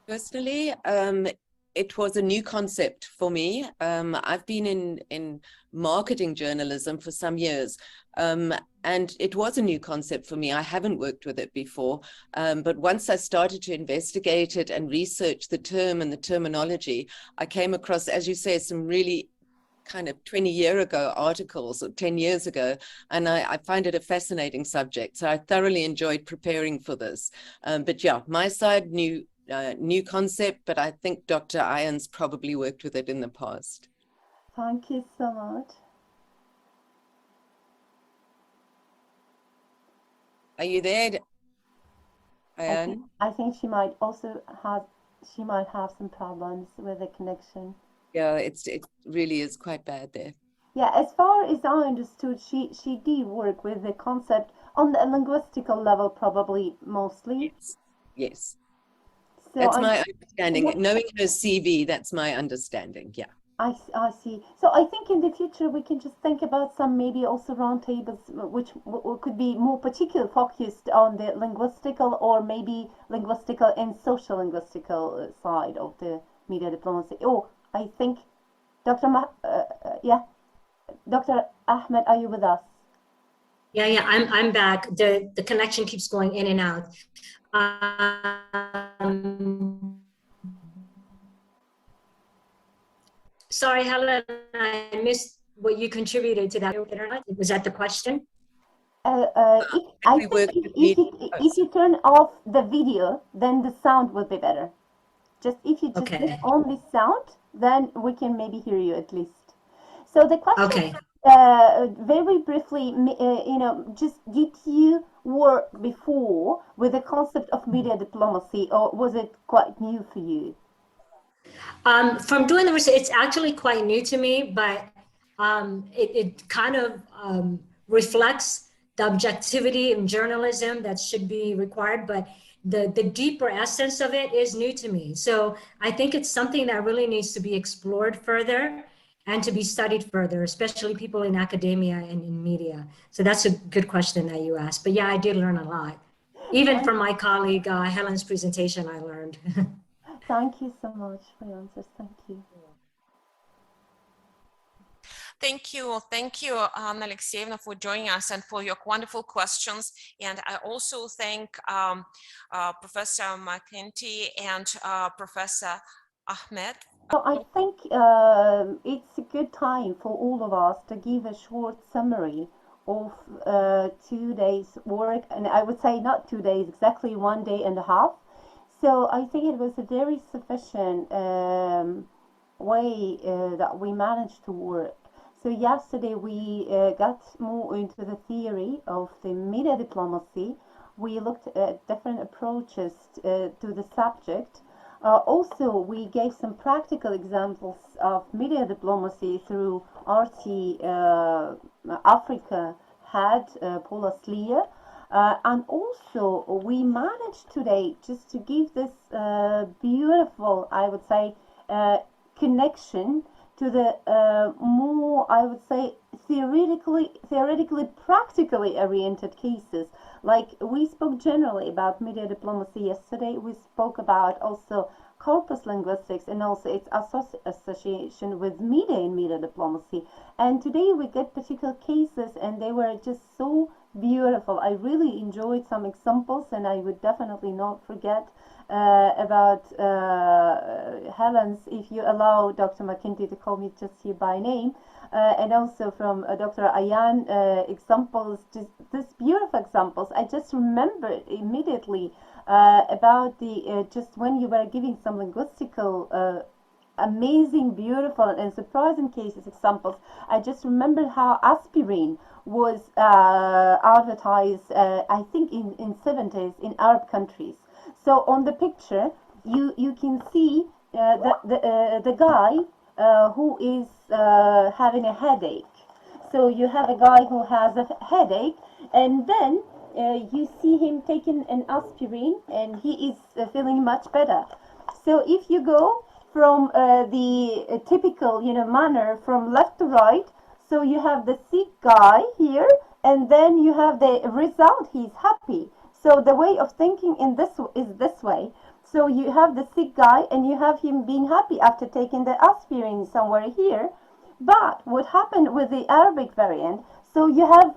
Personally, it was a new concept for me. I've been in marketing journalism for some years, and it was a new concept for me. I haven't worked with it before, but once I started to investigate it and research the term and the terminology, I came across, as you say, some really kind of 20-year ago articles or 10 years ago, and I find it a fascinating subject. So I thoroughly enjoyed preparing for this. But yeah, my side, new concept, but I think Dr. Ayan's probably worked with it in the past. Thank you so much. Are you there, Ayan? I think she might have some problems with the connection. Yeah, it really is quite bad there. Yeah, as far as I understood, she did work with the concept on the linguistical level, probably mostly. Yes. So That's my understanding. Knowing her CV, that's my understanding. Yeah. I see. So I think in the future we can just think about some maybe also roundtables which could be more particularly focused on the linguistical or maybe linguistical and social linguistical side of the media diplomacy. Oh, I think Dr. Dr. Ahmed, are you with us? Yeah, I'm back. The connection keeps going in and out. Sorry, Helen, I missed what you contributed to that. Was that the question? If you turn off the video, then the sound will be better. If you just get only sound, then we can maybe hear you at least. So the question, very briefly, just did you work before with the concept of media diplomacy, or was it quite new for you? From doing the research, it's actually quite new to me, but it kind of reflects the objectivity in journalism that should be required, but the deeper essence of it is new to me. So I think it's something that really needs to be explored further and to be studied further, especially people in academia and in media. So that's a good question that you asked. But yeah, I did learn a lot. Even from my colleague, Helen's presentation, I learned. Thank you so much for your answers. Thank you. Thank you, Anna Alexeyevna, for joining us and for your wonderful questions. And I also thank Professor McEntee and Professor Ahmed. So I think it's a good time for all of us to give a short summary of 2 days work, and I would say not 2 days, exactly 1 day and a half. So I think it was a very sufficient way that we managed to work. So yesterday we got more into the theory of the media diplomacy. We looked at different approaches to the subject. Also, we gave some practical examples of media diplomacy through RT Africa head, Paula Slier. And also, we managed today just to give this beautiful, I would say, connection to the more, I would say, theoretically, practically oriented cases. Like we spoke generally about media diplomacy yesterday, we spoke about also corpus linguistics and also its association with media and media diplomacy. And today we get particular cases and they were just so beautiful. I really enjoyed some examples and I would definitely not forget about Helen's, if you allow Dr. McEntee to call me just here by name, and also from Dr. Ayan examples, just these beautiful examples. I just remembered immediately about the just when you were giving some linguistical amazing, beautiful and surprising cases examples. I just remembered how aspirin was advertised, I think in 70s in Arab countries. So on the picture, you can see the guy who is having a headache. So you have a guy who has a headache, and then you see him taking an aspirin, and he is feeling much better. So if you go from the typical, manner from left to right, so you have the sick guy here, and then you have the result. He's happy. So the way of thinking is this way. So you have the sick guy and you have him being happy after taking the aspirin somewhere here. But what happened with the Arabic variant, so you have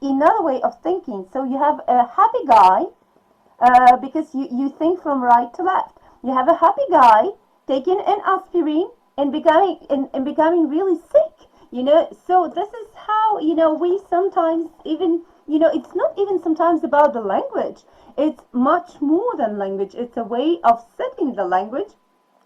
another way of thinking. So you have a happy guy, because you think from right to left. You have a happy guy taking an aspirin and becoming really sick. So this is how, we sometimes even, it's not even sometimes about the language. It's much more than language. It's a way of setting the language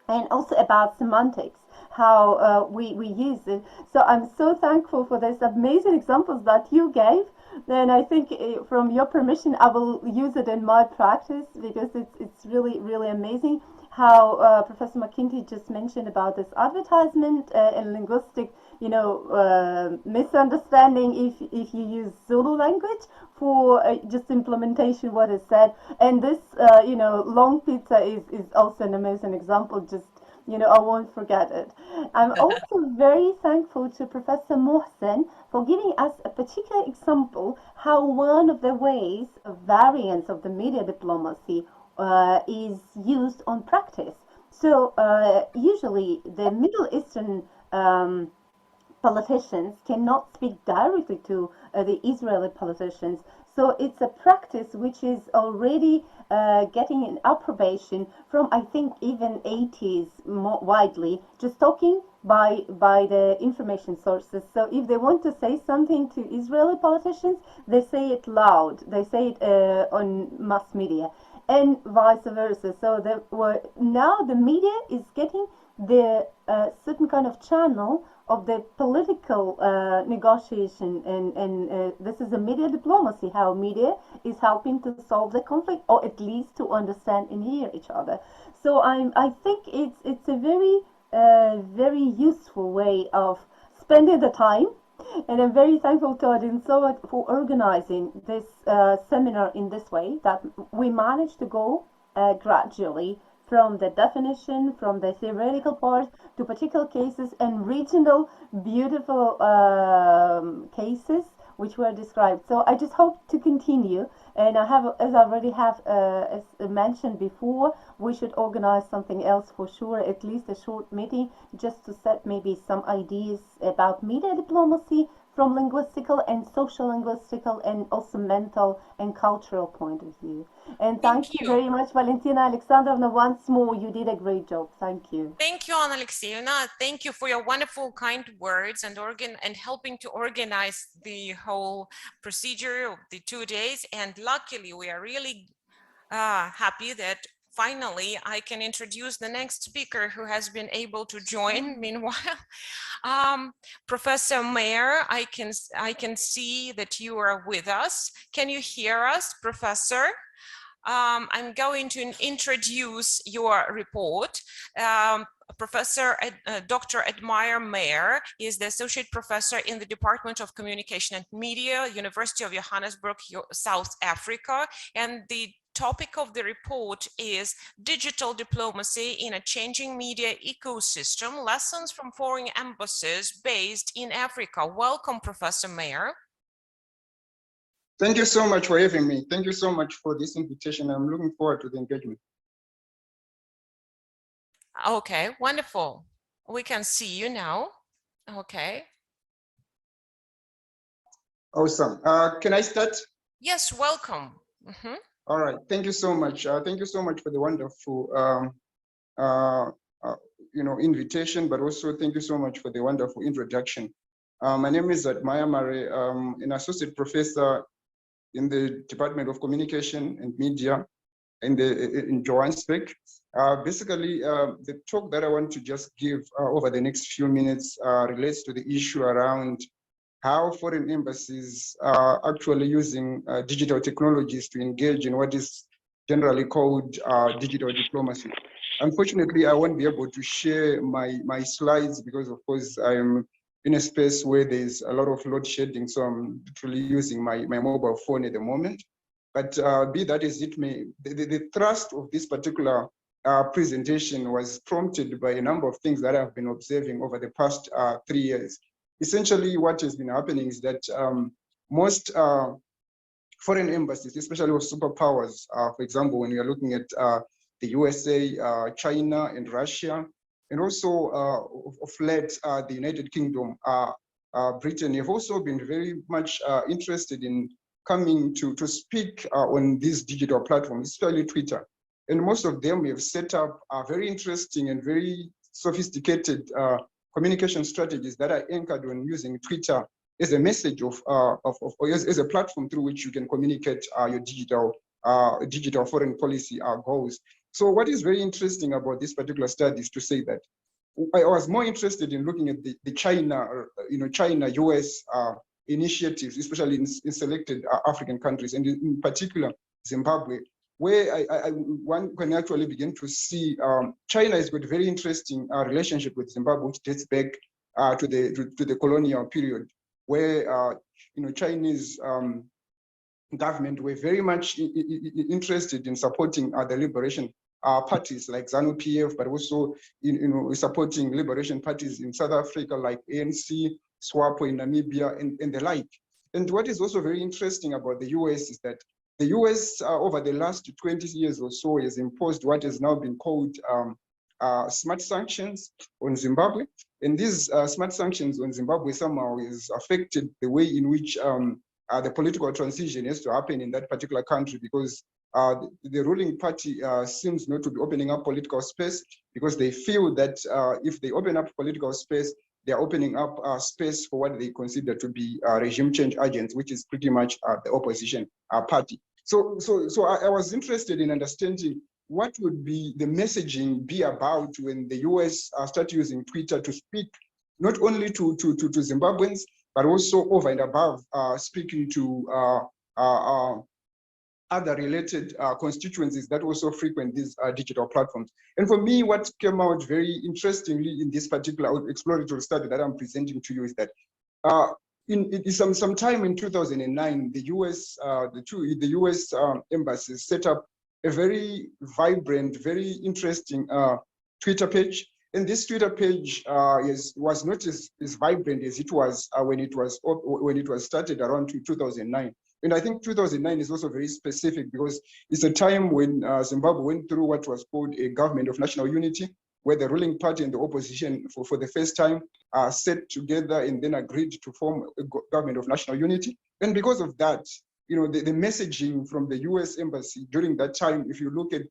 and also about semantics. how we use it. So I'm so thankful for these amazing examples that you gave. And I think from your permission, I will use it in my practice, because it's really, really amazing how Professor McKinty just mentioned about this advertisement and linguistic, misunderstanding if you use Zulu language for just implementation what is said. And this, long pizza is also an amazing example. Just, I won't forget it. I'm also very thankful to Professor Mohsen for giving us a particular example how one of the ways, variants of the media diplomacy is used on practice. So usually the Middle Eastern politicians cannot speak directly to the Israeli politicians. So it's a practice which is already getting an approbation from, I think, even 80s more widely, just talking by the information sources. So if they want to say something to Israeli politicians, they say it loud. They say it on mass media, and vice versa. So now the media is getting the certain kind of channel of the political negotiation, and this is a media diplomacy, how media is helping to solve the conflict, or at least to understand and hear each other. So I think it's a very very useful way of spending the time, and I'm very thankful to Adin Sowat for organizing this seminar in this way, that we managed to go gradually from the definition, from the theoretical part to particular cases and regional beautiful cases which were described. So I just hope to continue, and I have, as I already have as mentioned before, we should organize something else for sure, at least a short meeting, just to set maybe some ideas about media diplomacy from linguistical and social linguistical and also mental and cultural point of view. And thank you very much, Valentina Alexandrovna. Once more, you did a great job. Thank you. Thank you, Anna Alexeyevna. Thank you for your wonderful, kind words and helping to organize the whole procedure of the 2 days. And luckily, we are really happy that finally I can introduce the next speaker who has been able to join. Meanwhile, Professor Mayer, I can see that you are with us. Can you hear us, Professor? I'm going to introduce your report. Professor Dr. Admire Mayer is the Associate Professor in the Department of Communication and Media, University of Johannesburg, South Africa, and the topic of the report is Digital Diplomacy in a Changing Media Ecosystem, Lessons from Foreign Embassies Based in Africa. Welcome, Professor Mayer. Thank you so much for having me. Thank you so much for this invitation. I'm looking forward to the engagement. Okay, wonderful. We can see you now. Okay. Awesome. Can I start? Yes, welcome. Mm-hmm. All right. Thank you so much. Thank you so much for the wonderful, invitation, but also thank you so much for the wonderful introduction. My name is Admire Mayer. An associate professor in the Department of Communication and Media in Johannesburg. Basically, the talk that I want to just give over the next few minutes relates to the issue around how foreign embassies are actually using digital technologies to engage in what is generally called digital diplomacy. Unfortunately, I won't be able to share my slides because, of course, I'm in a space where there's a lot of load shedding, so I'm literally using my mobile phone at the moment. But be that as it may, the thrust of this particular presentation was prompted by a number of things that I've been observing over the past 3 years. Essentially, what has been happening is that most foreign embassies, especially with superpowers, for example, when you're looking at the USA, China, and Russia, and also of late, the United Kingdom, Britain, have also been very much interested in coming to speak on these digital platforms, especially Twitter. And most of them have set up very interesting and very sophisticated communication strategies that are anchored on using Twitter as a message as a platform through which you can communicate your digital foreign policy goals. So what is very interesting about this particular study is to say that I was more interested in looking at the China, China-US initiatives, especially in selected African countries, and in particular Zimbabwe, where one can actually begin to see China has got a very interesting relationship with Zimbabwe, which dates back to the colonial period, where Chinese government were very much interested in supporting the liberation parties like ZANU-PF, but also supporting liberation parties in South Africa like ANC, SWAPO in Namibia, and the like. And what is also very interesting about the US is that the US over the last 20 years or so has imposed what has now been called smart sanctions on Zimbabwe. And these smart sanctions on Zimbabwe somehow has affected the way in which the political transition has to happen in that particular country, because the ruling party seems not to be opening up political space, because they feel that if they open up political space, they're opening up space for what they consider to be regime change agents, which is pretty much the opposition party. So I was interested in understanding what would be the messaging be about when the US start using Twitter to speak not only to Zimbabweans, but also over and above speaking to other related constituencies that also frequent these digital platforms. And for me, what came out very interestingly in this particular exploratory study that I'm presenting to you is that sometime in 2009, the US embassy set up a very vibrant, very interesting Twitter page. And this Twitter page was not as vibrant as it was when it was started around 2009. And I think 2009 is also very specific because it's a time when Zimbabwe went through what was called a government of national unity, where the ruling party and the opposition for the first time sat together and then agreed to form a government of national unity. And because of that, the messaging from the US embassy during that time, if you look at,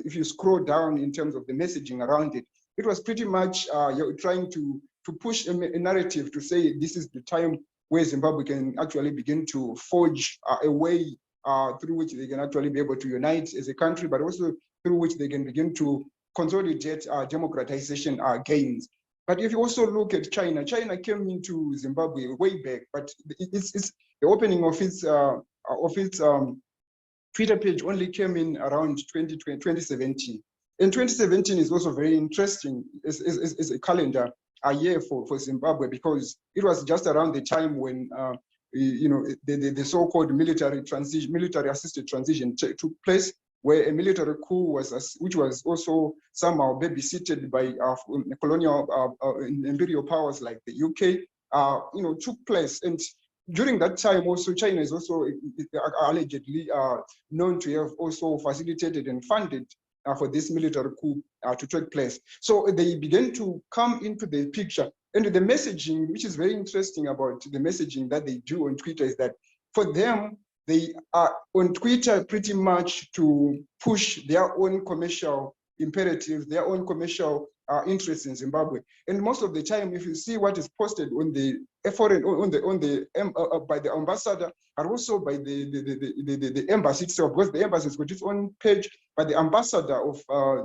if you scroll down in terms of the messaging around it, it was pretty much trying to push a narrative to say this is the time where Zimbabwe can actually begin to forge a way through which they can actually be able to unite as a country, but also through which they can begin to consolidate democratization gains. But if you also look at China, China came into Zimbabwe way back, but it's the opening of its Twitter page only came in around 2017. And 2017 is also very interesting as a calendar year for Zimbabwe, because it was just around the time when the so-called military assisted transition took place, where a military coup which was also somehow babysitted by colonial imperial powers like the UK, took place. And during that time also, China is also allegedly known to have also facilitated and funded for this military coup to take place. So they began to come into the picture. And the messaging, which is very interesting about the messaging that they do on Twitter, is that for them, they are on Twitter pretty much to push their own commercial imperatives, their own commercial interests in Zimbabwe. And most of the time, if you see what is posted on the by the ambassador, and also by the embassy itself, because the embassy has got its own page, but the ambassador of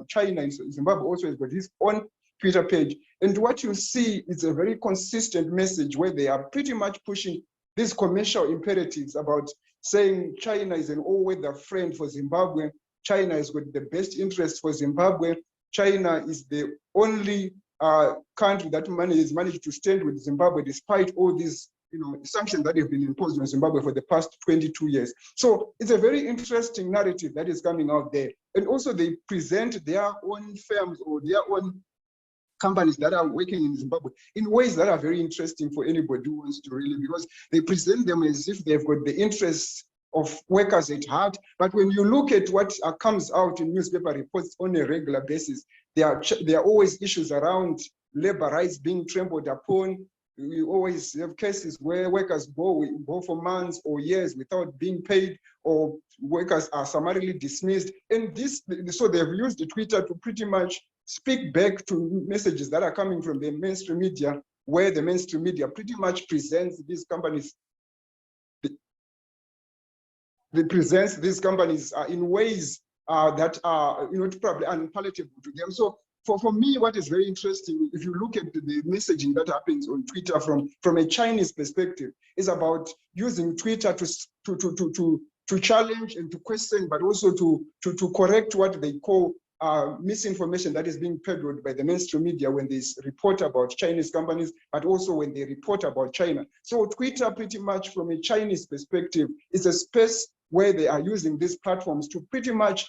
China in Zimbabwe also has got his own Twitter page. And what you see is a very consistent message where they are pretty much pushing these commercial imperatives about saying China is an all-weather friend for Zimbabwe. China has got the best interest for Zimbabwe. China is the only country that has managed to stand with Zimbabwe despite all these sanctions that have been imposed on Zimbabwe for the past 22 years. So it's a very interesting narrative that is coming out there. And also they present their own firms or their own companies that are working in Zimbabwe in ways that are very interesting for anybody who wants to really, because they present them as if they've got the interests of workers at heart. But when you look at what comes out in newspaper reports on a regular basis, there are always issues around labor rights being trampled upon. We always have cases where workers go for months or years without being paid, or workers are summarily dismissed. And so they've used Twitter to pretty much speak back to messages that are coming from the mainstream media, where the mainstream media pretty much presents these companies in ways that are probably unpalatable to them. So for me, what is very interesting, if you look at the messaging that happens on Twitter from a Chinese perspective, is about using Twitter to challenge and to question, but also to correct what they call misinformation that is being peddled by the mainstream media when they report about Chinese companies, but also when they report about China. So Twitter, pretty much from a Chinese perspective, is a space where they are using these platforms to pretty much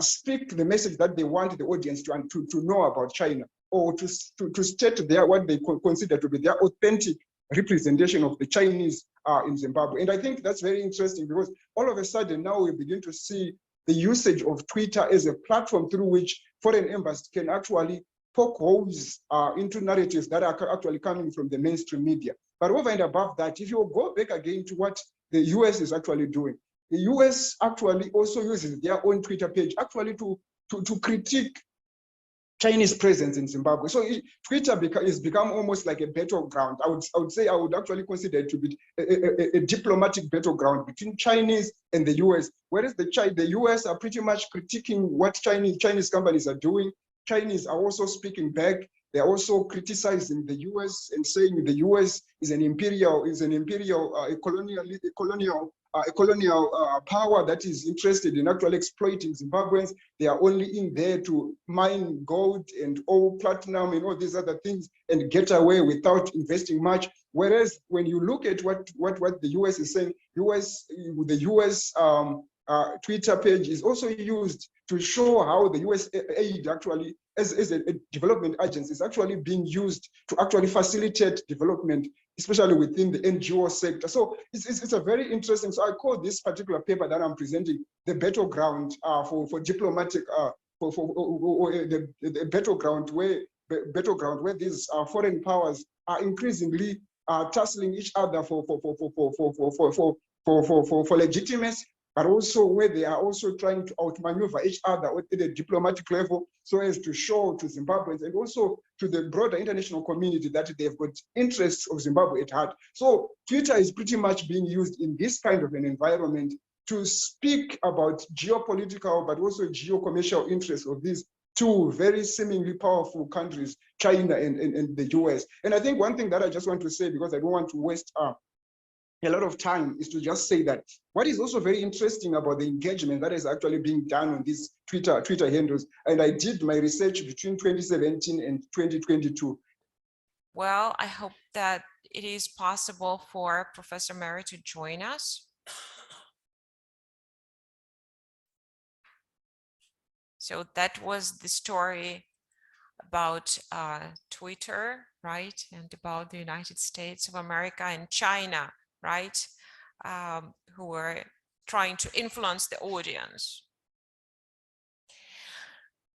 speak the message that they want the audience to know about China, or to state what they consider to be their authentic representation of the Chinese in Zimbabwe. And I think that's very interesting, because all of a sudden now we begin to see the usage of Twitter as a platform through which foreign embassies can actually poke holes into narratives that are actually coming from the mainstream media. But over and above that, if you go back again to what the US is actually doing, the US actually also uses their own Twitter page actually to critique Chinese presence in Zimbabwe. So Twitter has become almost like a battleground. I would say I would actually consider it to be a diplomatic battleground between Chinese and the US, whereas the US are pretty much critiquing what Chinese companies are doing. Chinese are also speaking back. They're also criticizing the US and saying the US is an imperial, colonial power that is interested in actually exploiting Zimbabweans. They are only in there to mine gold and oil, platinum, and all these other things and get away without investing much. Whereas when you look at what the US is saying, the US Twitter page is also used to show how the US aid actually, as a development agency, is actually being used to actually facilitate development, especially within the NGO sector. So it's a very interesting, so I call this particular paper that I'm presenting the battleground for diplomatic, for the battleground where these foreign powers are increasingly tussling each other for legitimacy, but also where they are also trying to outmaneuver each other at a diplomatic level, so as to show to Zimbabweans and also to the broader international community that they've got interests of Zimbabwe at heart. So Twitter is pretty much being used in this kind of an environment to speak about geopolitical, but also geo-commercial interests of these two very seemingly powerful countries, China and the US. And I think one thing that I just want to say, because I don't want to waste a lot of time, is to just say that what is also very interesting about the engagement that is actually being done on these Twitter handles, and I did my research between 2017 and 2022. Well, I hope that it is possible for Professor Mary to join us. So that was the story about Twitter, right? And about the United States of America and China, right? Who were trying to influence the audience.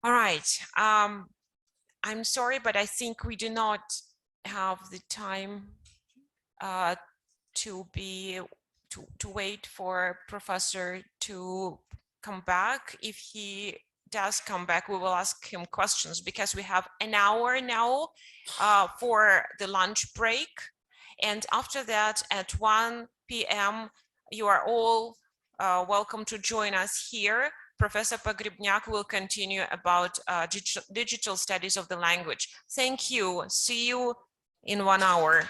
All right. I'm sorry, but I think we do not have the time to wait for Professor to come back. If he does come back, we will ask him questions, because we have an hour now for the lunch break. And after that, at 1 p.m., you are all welcome to join us here. Professor Pogrebnyak will continue about digital studies of the language. Thank you. See you in 1 hour.